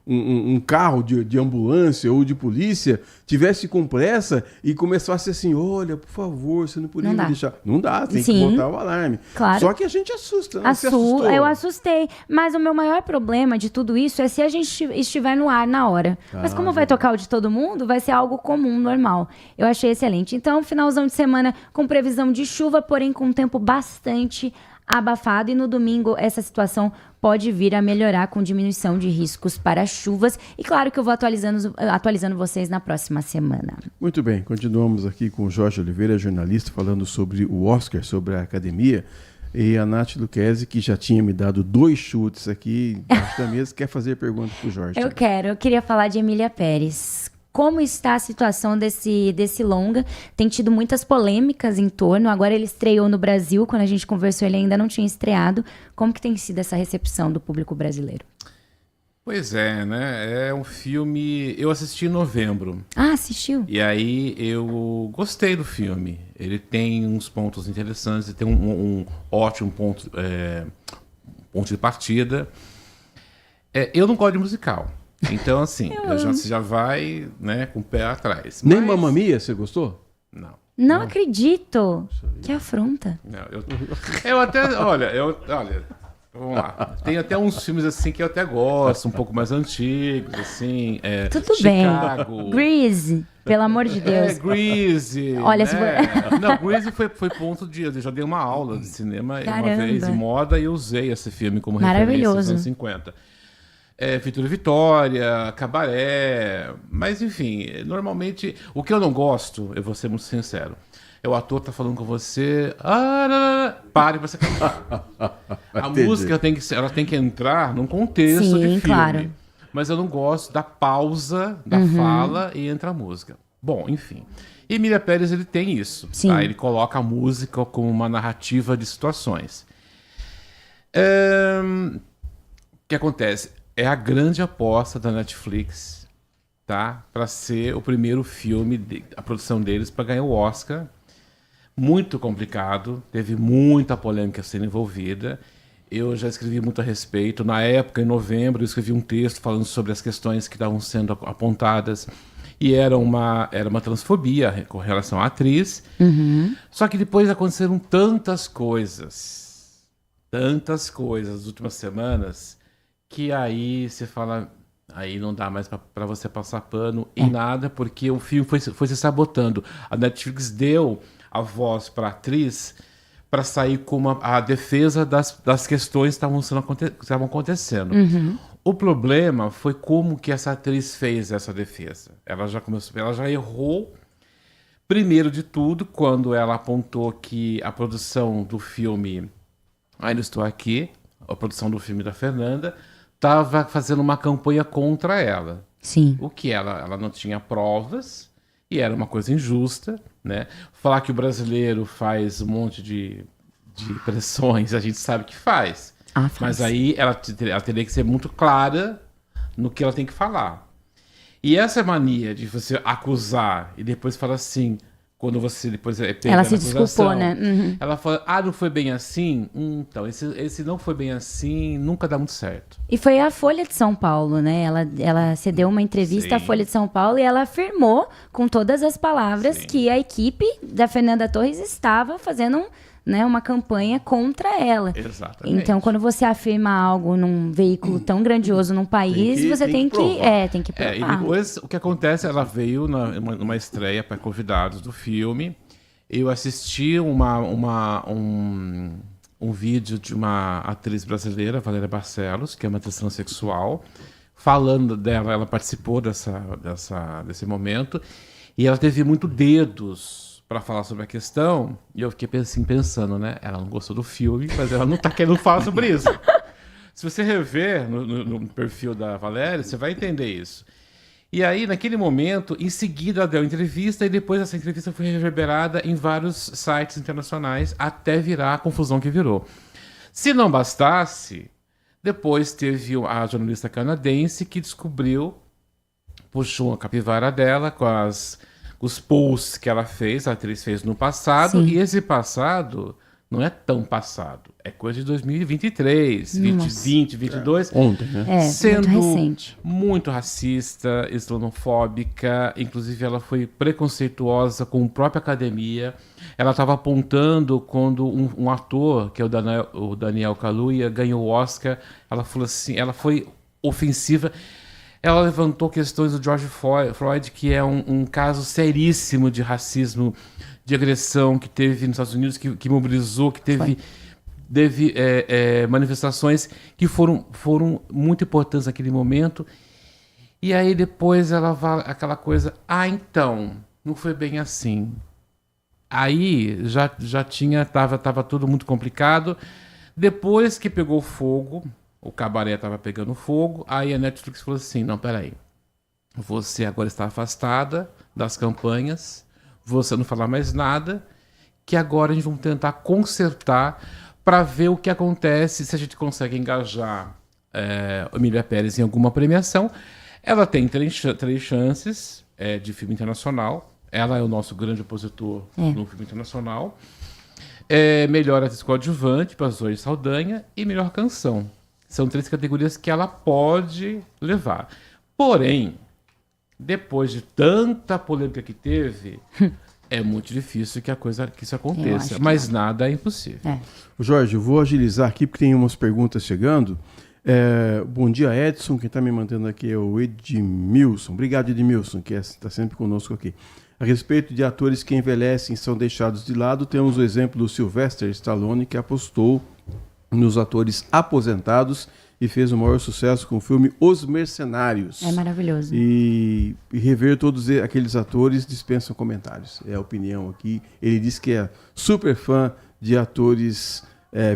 [SPEAKER 8] um carro de ambulância ou de polícia tivesse com pressa e começasse assim, olha, por favor, você não poderia me deixar. Não dá, tem que botar o alarme.
[SPEAKER 12] Claro.
[SPEAKER 8] Só que a gente assusta, né? Você assustou?
[SPEAKER 12] Eu assustei. Mas o meu maior problema de tudo isso é se a gente estiver no ar na hora. Mas como vai tocar o de todo mundo, vai ser algo comum, normal. Eu achei excelente. Então, finalzão de semana com previsão de chuva, porém com um tempo bastante abafado, e no domingo essa situação pode vir a melhorar com diminuição de riscos para chuvas, e claro que eu vou atualizando vocês na próxima semana.
[SPEAKER 8] Muito bem, continuamos aqui com o Jorge Oliveira, jornalista, falando sobre o Oscar, sobre a academia, e a Nath Luquezzi, que já tinha me dado 2 chutes aqui embaixo da mesa, quer fazer pergunta para o Jorge.
[SPEAKER 12] Eu queria falar de Emília Pérez. Como está a situação desse longa? Tem tido muitas polêmicas em torno. Agora ele estreou no Brasil. Quando a gente conversou, ele ainda não tinha estreado. Como que tem sido essa recepção do público brasileiro?
[SPEAKER 11] Pois é, né? É um filme... Eu assisti em novembro.
[SPEAKER 12] Ah, assistiu?
[SPEAKER 11] E aí eu gostei do filme. Ele tem uns pontos interessantes, ele tem um ótimo ponto de partida. Eu não gosto de musical. Então, assim, você já vai, né, com o pé atrás.
[SPEAKER 8] Nem Mamma Mia, você gostou?
[SPEAKER 12] Não acredito. Que afronta.
[SPEAKER 11] Não, eu até, olha, vamos lá. Tem até uns filmes, assim, que eu até gosto, um pouco mais antigos, assim.
[SPEAKER 12] Tudo
[SPEAKER 11] Chicago.
[SPEAKER 12] bem. Grease, pelo amor de Deus.
[SPEAKER 11] Grease.
[SPEAKER 12] Olha,
[SPEAKER 11] né? Não, Grease foi ponto de... Eu já dei uma aula de cinema uma vez em moda e eu usei esse filme como referência nos anos 50. Vitória, Cabaré, mas enfim, normalmente, o que eu não gosto, eu vou ser muito sincero, o ator tá falando com você, pare pra você cantar. A música ela tem que entrar num contexto de filme, claro. Mas eu não gosto da pausa da fala e entra a música. Bom, enfim. E Emília Pérez, ele tem isso, tá? Ele coloca a música como uma narrativa de situações. O que acontece? É a grande aposta da Netflix, tá? Para ser o primeiro filme, a produção deles, para ganhar o Oscar. Muito complicado, teve muita polêmica sendo envolvida. Eu já escrevi muito a respeito. Na época, em novembro, eu escrevi um texto falando sobre as questões que estavam sendo apontadas. E era uma transfobia com relação à atriz. Só que depois aconteceram tantas coisas nas últimas semanas, que aí você fala, aí não dá mais para você passar pano em nada, porque o filme foi se sabotando. A Netflix deu a voz para a atriz para sair com a defesa das questões que estavam acontecendo. O problema foi como que essa atriz fez essa defesa. Ela já errou, primeiro de tudo, quando ela apontou que a produção do filme, ainda estou aqui, a produção do filme da Fernanda, estava fazendo uma campanha contra ela.
[SPEAKER 12] Sim.
[SPEAKER 11] O que ela não tinha provas e era uma coisa injusta, né? Falar que o brasileiro faz um monte de pressões, a gente sabe que faz. Mas aí ela teria que ser muito clara no que ela tem que falar. E essa mania de você acusar e depois falar assim, quando você depois pega
[SPEAKER 12] ela se desculpou, né?
[SPEAKER 11] Ela fala, não foi bem assim? Então, esse não foi bem assim, nunca dá muito certo.
[SPEAKER 12] E foi a Folha de São Paulo, né? Ela cedeu uma entrevista à Folha de São Paulo e ela afirmou, com todas as palavras, que a equipe da Fernanda Torres estava fazendo né, uma campanha contra ela.
[SPEAKER 11] Exatamente.
[SPEAKER 12] Então, quando você afirma algo num veículo tão grandioso num país, você tem que provar.
[SPEAKER 11] E depois, o que acontece, ela veio numa estreia para convidados do filme. Eu assisti um vídeo de uma atriz brasileira, Valéria Barcelos, que é uma atriz transexual, falando dela. Ela participou desse momento e ela teve muito dedos para falar sobre a questão, e eu fiquei pensando, né? Ela não gostou do filme, mas ela não está querendo falar sobre isso. Se você rever no perfil da Valéria, você vai entender isso. E aí, naquele momento, em seguida, ela deu entrevista, e depois essa entrevista foi reverberada em vários sites internacionais, até virar a confusão que virou. Se não bastasse, depois teve a jornalista canadense que descobriu, puxou a capivara dela com os posts que ela fez, a atriz fez no passado. Sim. E esse passado não é tão passado, é coisa de 2023, 2020, 2022.
[SPEAKER 8] Ontem, né?
[SPEAKER 11] Sendo
[SPEAKER 12] muito recente.
[SPEAKER 11] Muito racista, islamofóbica, inclusive ela foi preconceituosa com a própria academia. Ela estava apontando quando um ator, que é o Daniel Kaluuya, ganhou o Oscar, ela falou assim, ela foi ofensiva. Ela levantou questões do George Floyd, que é um caso seríssimo de racismo, de agressão que teve nos Estados Unidos, que mobilizou, que teve manifestações que foram muito importantes naquele momento. E aí depois ela fala aquela coisa, então, não foi bem assim. Aí estava tudo muito complicado. Depois que pegou fogo, o cabaré estava pegando fogo, aí a Netflix falou assim, não, peraí, você agora está afastada das campanhas, você não falar mais nada, que agora a gente vai tentar consertar para ver o que acontece, se a gente consegue engajar Emília Pérez em alguma premiação. Ela tem três chances de filme internacional, ela é o nosso grande opositor no filme internacional, melhor atriz coadjuvante para Zoe Saldanha e melhor canção. São 3 categorias que ela pode levar. Porém, depois de tanta polêmica que teve, é muito difícil que isso aconteça. Mas nada é impossível.
[SPEAKER 8] Jorge, eu vou agilizar aqui porque tem umas perguntas chegando. Bom dia, Edson. Quem está me mandando aqui é o Edmilson. Obrigado, Edmilson, que está sempre conosco aqui. A respeito de atores que envelhecem e são deixados de lado, temos o exemplo do Sylvester Stallone, que apostou nos atores aposentados e fez o maior sucesso com o filme Os Mercenários.
[SPEAKER 12] É maravilhoso.
[SPEAKER 8] E rever todos aqueles atores dispensam comentários. É a opinião aqui. Ele diz que é super fã de atores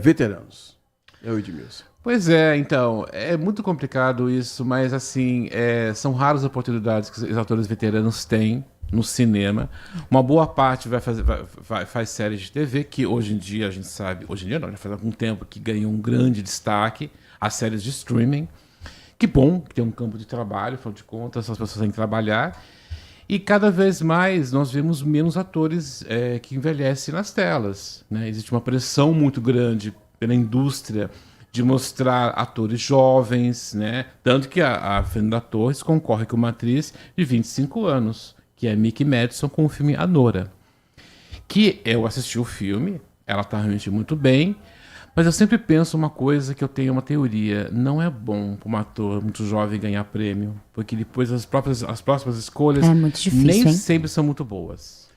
[SPEAKER 8] veteranos. É o Edmilson.
[SPEAKER 11] Pois é, então, é muito complicado isso, mas assim, são raras oportunidades que os atores veteranos têm no cinema. Uma boa parte faz séries de TV, que hoje em dia a gente sabe, hoje em dia não, já faz algum tempo que ganham um grande destaque, as séries de streaming. Que bom que tem um campo de trabalho, afinal de contas, as pessoas têm que trabalhar. E cada vez mais nós vemos menos atores que envelhecem nas telas, né? Existe uma pressão muito grande pela indústria de mostrar atores jovens, né? Tanto que a Fernanda Torres concorre com uma atriz de 25 anos, que é Mickey Madison, com o filme Anora. Que eu assisti o filme, ela está realmente muito bem, mas eu sempre penso uma coisa, que eu tenho uma teoria: não é bom para um ator muito jovem ganhar prêmio, porque depois as próximas escolhas nem sempre são muito boas.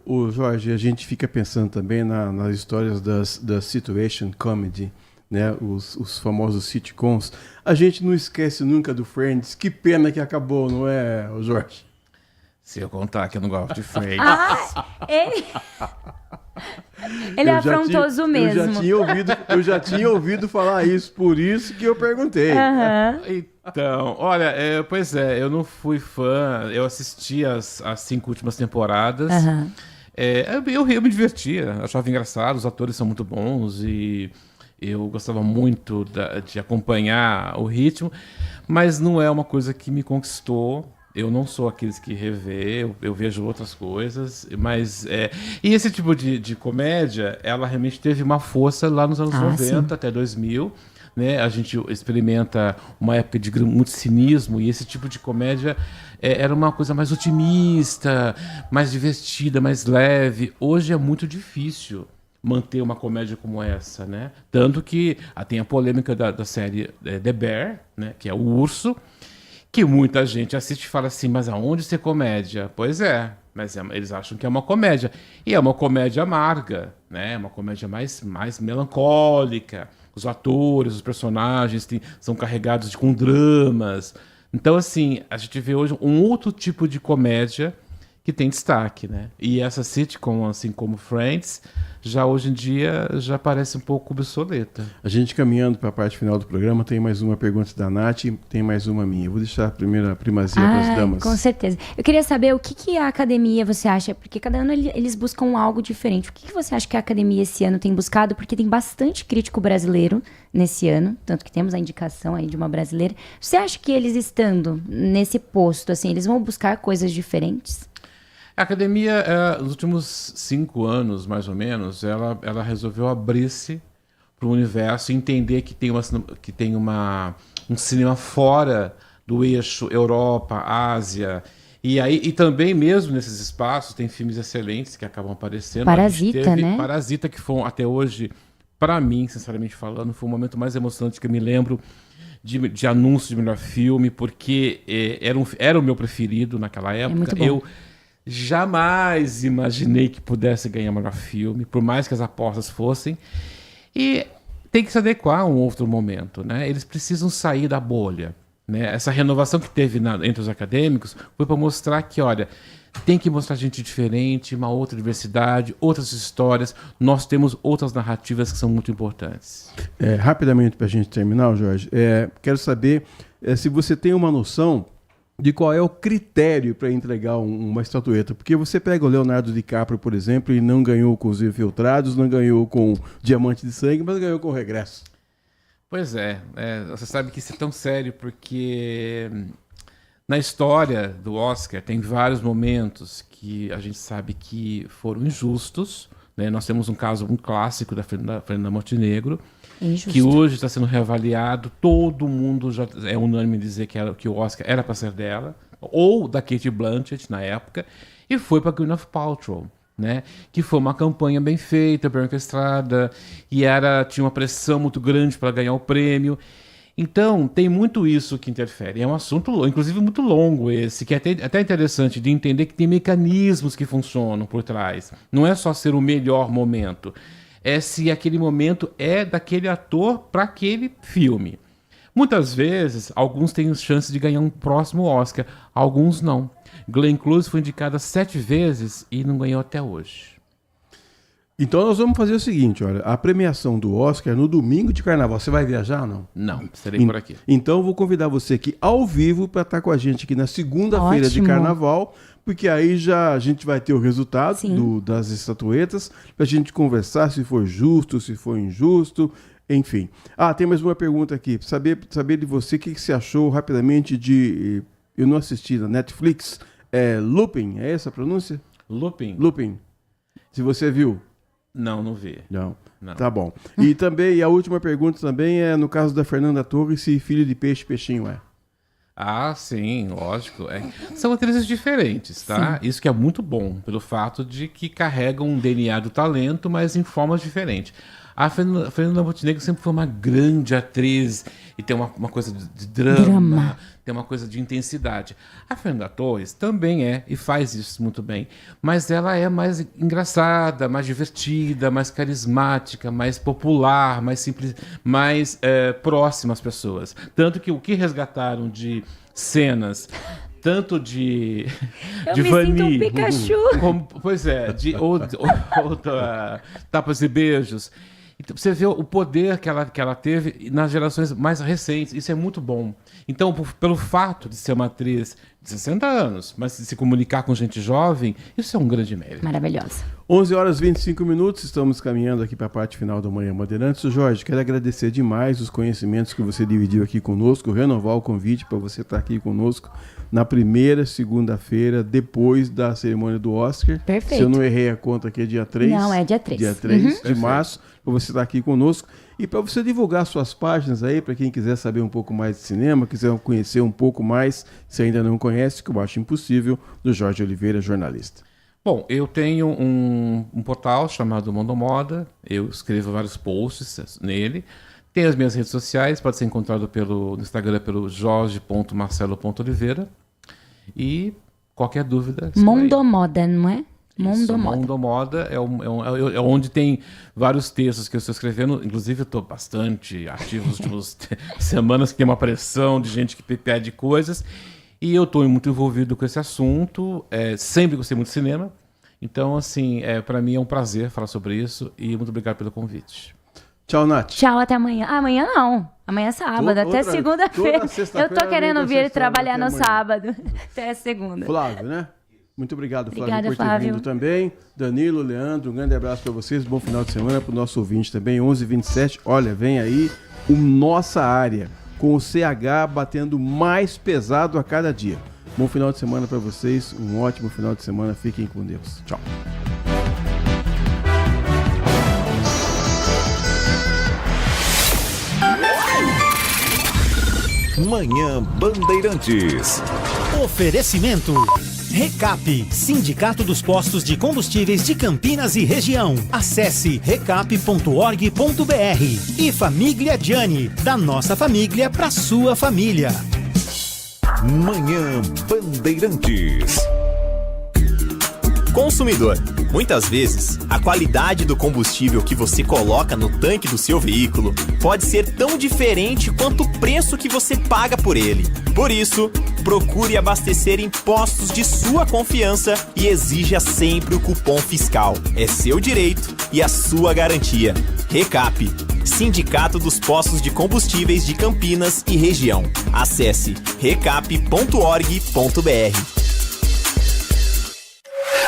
[SPEAKER 8] O Jorge, a gente fica pensando também nas histórias da situation comedy, né? Os famosos sitcoms. A gente não esquece nunca do Friends. Que pena que acabou, não é, Jorge?
[SPEAKER 11] Se eu contar que eu não gosto de Friends.
[SPEAKER 12] Ele é afrontoso mesmo.
[SPEAKER 8] Eu já tinha ouvido falar isso, por isso que eu perguntei.
[SPEAKER 11] Então, olha, pois é, eu não fui fã, eu assisti as 5 últimas temporadas. Eu me divertia, achava engraçado, os atores são muito bons e eu gostava muito de acompanhar o ritmo, mas não é uma coisa que me conquistou. Eu não sou aqueles que revê, eu vejo outras coisas, mas... E esse tipo de comédia, ela realmente teve uma força lá nos anos 90 até 2000, né? A gente experimenta uma época de muito cinismo, e esse tipo de comédia era uma coisa mais otimista, mais divertida, mais leve. Hoje é muito difícil manter uma comédia como essa, né? Tanto que tem a polêmica da série The Bear, né? Que é o urso, que muita gente assiste e fala assim, mas aonde ser comédia? Pois é, mas eles acham que é uma comédia. E é uma comédia amarga, né? Uma comédia mais melancólica. Os atores, os personagens são carregados com dramas. Então, assim, a gente vê hoje um outro tipo de comédia que tem destaque, né? E essa sitcom, assim como Friends, já hoje em dia já parece um pouco obsoleta.
[SPEAKER 8] A gente caminhando para a parte final do programa, tem mais uma pergunta da Nath, tem mais uma minha. Eu vou deixar a primeira primazia para as damas.
[SPEAKER 12] Com certeza. Eu queria saber o que a academia você acha, porque cada ano eles buscam algo diferente. O que você acha que a academia esse ano tem buscado? Porque tem bastante crítico brasileiro nesse ano, tanto que temos a indicação aí de uma brasileira. Você acha que eles estando nesse posto, assim, eles vão buscar coisas diferentes?
[SPEAKER 11] A academia, nos últimos 5 anos, mais ou menos, ela resolveu abrir-se para o universo e entender que tem um cinema fora do eixo Europa, Ásia. E também, mesmo nesses espaços, tem filmes excelentes que acabam aparecendo.
[SPEAKER 12] Parasita, né?
[SPEAKER 11] Parasita, que foi, até hoje, para mim, sinceramente falando, foi o momento mais emocionante que eu me lembro de anúncio de melhor filme, porque era o meu preferido naquela época.
[SPEAKER 12] Muito bom.
[SPEAKER 11] Eu jamais imaginei que pudesse ganhar o melhor filme, por mais que as apostas fossem. E tem que se adequar a um outro momento, né? Eles precisam sair da bolha, né? Essa renovação que teve entre os acadêmicos foi para mostrar que, olha, tem que mostrar gente diferente, uma outra diversidade, outras histórias. Nós temos outras narrativas que são muito importantes.
[SPEAKER 8] Rapidamente, para a gente terminar, Jorge, quero saber se você tem uma noção de qual é o critério para entregar uma estatueta. Porque você pega o Leonardo DiCaprio, por exemplo, e não ganhou com Os Infiltrados, não ganhou com Diamante de Sangue, mas ganhou com O Regresso.
[SPEAKER 11] Pois você sabe que isso é tão sério, porque na história do Oscar tem vários momentos que a gente sabe que foram injustos, né? Nós temos um clássico da Fernanda Montenegro, que hoje está sendo reavaliado. Todo mundo já é unânime em dizer que o Oscar era para ser dela, ou da Cate Blanchett na época, e foi para Gwyneth Paltrow, né? Que foi uma campanha bem feita, bem orquestrada, e tinha uma pressão muito grande para ganhar o prêmio. Então, tem muito isso que interfere. É um assunto, inclusive, muito longo esse, que é até interessante de entender que tem mecanismos que funcionam por trás. Não é só ser o melhor momento. É se aquele momento é daquele ator para aquele filme. Muitas vezes, alguns têm chance de ganhar um próximo Oscar, alguns não. Glenn Close foi indicada 7 vezes e não ganhou até hoje.
[SPEAKER 8] Então nós vamos fazer o seguinte, olha, a premiação do Oscar é no domingo de carnaval. Você vai viajar ou não?
[SPEAKER 11] Não, serei por aqui.
[SPEAKER 8] Então eu vou convidar você aqui ao vivo para estar com a gente aqui na segunda-feira de carnaval, porque aí já a gente vai ter o resultado das estatuetas, para a gente conversar se for justo, se for injusto, enfim. Tem mais uma pergunta aqui, saber de você o que você achou rapidamente de... Eu não assisti na Netflix, Lupin, é essa a pronúncia?
[SPEAKER 11] Lupin.
[SPEAKER 8] Se você viu.
[SPEAKER 11] Não vi.
[SPEAKER 8] Não. Tá bom. E também, a última pergunta também é no caso da Fernanda Torres, se filho de peixe, peixinho é.
[SPEAKER 11] Sim, lógico. São atrizes diferentes, tá? Sim. Isso que é muito bom, pelo fato de que carregam um DNA do talento, mas em formas diferentes. A Fernanda Montenegro sempre foi uma grande atriz e tem uma coisa de drama, tem uma coisa de intensidade. A Fernanda Torres também e faz isso muito bem, mas ela é mais engraçada, mais divertida, mais carismática, mais popular, mais simples, mais próxima às pessoas. Tanto que o que resgataram de cenas... Tanto de
[SPEAKER 12] Vani, sinto um Pikachu.
[SPEAKER 11] Como, de outra Tapas e Beijos. Então, você vê o poder que ela teve nas gerações mais recentes. Isso é muito bom. Então, pelo fato de ser uma atriz de 60 anos, mas de se comunicar com gente jovem, isso é um grande mérito.
[SPEAKER 12] Maravilhosa.
[SPEAKER 8] 11h25, estamos caminhando aqui para a parte final do Manhã Bandeirantes. Jorge, quero agradecer demais os conhecimentos que você dividiu aqui conosco, renovar o convite para você estar aqui conosco na primeira segunda-feira, depois da cerimônia do Oscar.
[SPEAKER 12] Perfeito.
[SPEAKER 8] Se eu não errei a conta aqui, é dia 3.
[SPEAKER 12] Não, é dia 3.
[SPEAKER 8] Dia 3 de março, para você estar aqui conosco. E para você divulgar suas páginas aí, para quem quiser saber um pouco mais de cinema, quiser conhecer um pouco mais, se ainda não conhece, que eu acho impossível, do Jorge Oliveira, jornalista.
[SPEAKER 11] Bom, eu tenho um portal chamado Mundo Moda, eu escrevo vários posts nele, tem as minhas redes sociais, pode ser encontrado no Instagram pelo jorge.marcelo.oliveira e qualquer dúvida...
[SPEAKER 12] Mundo Moda, não é? Mundo Moda.
[SPEAKER 11] Mundo Moda é onde tem vários textos que eu estou escrevendo, inclusive eu estou bastante ativo nas últimas semanas, que tem uma pressão de gente que pede coisas, e eu estou muito envolvido com esse assunto, sempre gostei muito de cinema, então assim, para mim é um prazer falar sobre isso e muito obrigado pelo convite.
[SPEAKER 8] Tchau, Nath.
[SPEAKER 12] Tchau, até amanhã. Amanhã não. Amanhã é sábado, até segunda-feira. Eu tô querendo vir trabalhar no sábado. Até segunda.
[SPEAKER 8] Flávio, né? Muito obrigado, Flávio,
[SPEAKER 12] Obrigada,
[SPEAKER 8] por ter
[SPEAKER 12] Flávio.
[SPEAKER 8] vindo também. Danilo, Leandro, um grande abraço para vocês. Bom final de semana para o nosso ouvinte também. 11h27. Olha, vem aí o Nossa Área, com o CH batendo mais pesado a cada dia. Bom final de semana para vocês. Um ótimo final de semana. Fiquem com Deus. Tchau.
[SPEAKER 3] Manhã Bandeirantes.
[SPEAKER 7] Oferecimento. Recap, Sindicato dos Postos de Combustíveis de Campinas e Região. Acesse recap.org.br. E Família Gianni, da nossa família para sua família.
[SPEAKER 3] Manhã Bandeirantes.
[SPEAKER 6] Consumidor. Muitas vezes, a qualidade do combustível que você coloca no tanque do seu veículo pode ser tão diferente quanto o preço que você paga por ele. Por isso, procure abastecer em postos de sua confiança e exija sempre o cupom fiscal. É seu direito e a sua garantia. Recap, Sindicato dos Postos de Combustíveis de Campinas e Região. Acesse recap.org.br.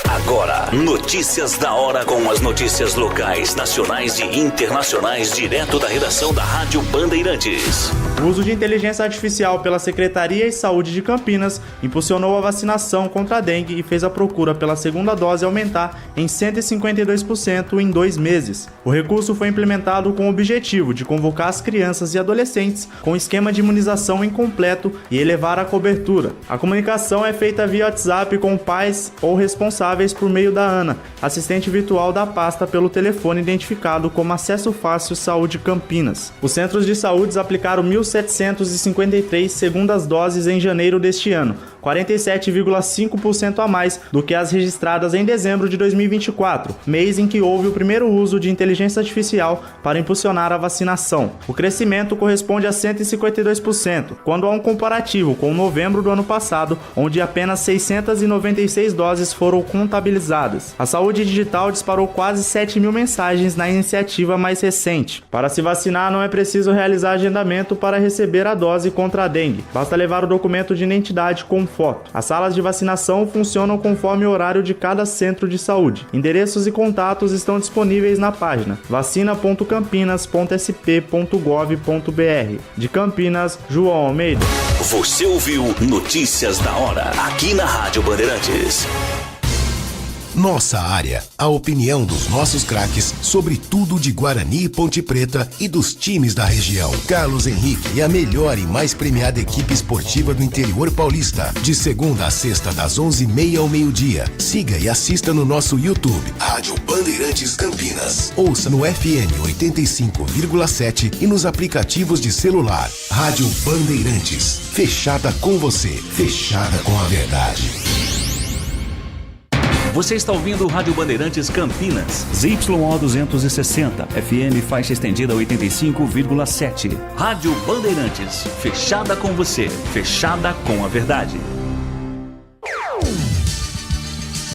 [SPEAKER 1] Agora, notícias da hora com as notícias locais, nacionais e internacionais, direto da redação da Rádio Bandeirantes.
[SPEAKER 13] O uso de inteligência artificial pela Secretaria de Saúde de Campinas impulsionou a vacinação contra a dengue e fez a procura pela segunda dose aumentar em 152% em 2 meses. O recurso foi implementado com o objetivo de convocar as crianças e adolescentes com esquema de imunização incompleto e elevar a cobertura. A comunicação é feita via WhatsApp com pais ou responsáveis por meio da ANA, assistente virtual da pasta, pelo telefone identificado como Acesso Fácil Saúde Campinas. Os centros de saúde aplicaram 1.753 segundas doses em janeiro deste ano, 47,5% a mais do que as registradas em dezembro de 2024, mês em que houve o primeiro uso de inteligência artificial para impulsionar a vacinação. O crescimento corresponde a 152%, quando há um comparativo com novembro do ano passado, onde apenas 696 doses foram contabilizadas. A saúde digital disparou quase 7 mil mensagens na iniciativa mais recente. Para se vacinar, não é preciso realizar agendamento para receber a dose contra a dengue. Basta levar o documento de identidade com foto. As salas de vacinação funcionam conforme o horário de cada centro de saúde. Endereços e contatos estão disponíveis na página vacina.campinas.sp.gov.br. De Campinas, João Almeida.
[SPEAKER 1] Você ouviu Notícias da Hora, aqui na Rádio Bandeirantes.
[SPEAKER 14] Nossa Área, a opinião dos nossos craques sobre tudo de Guarani e Ponte Preta e dos times da região. Carlos Henrique e a melhor e mais premiada equipe esportiva do interior paulista. De segunda a sexta, das 11h30 ao meio-dia. Siga e assista no nosso YouTube, Rádio Bandeirantes Campinas. Ouça no FM 85,7 e nos aplicativos de celular. Rádio Bandeirantes. Fechada com você. Fechada com a verdade.
[SPEAKER 2] Você está ouvindo Rádio Bandeirantes Campinas. ZYO 260, FM faixa estendida 85,7.
[SPEAKER 1] Rádio Bandeirantes, fechada com você, fechada com a verdade.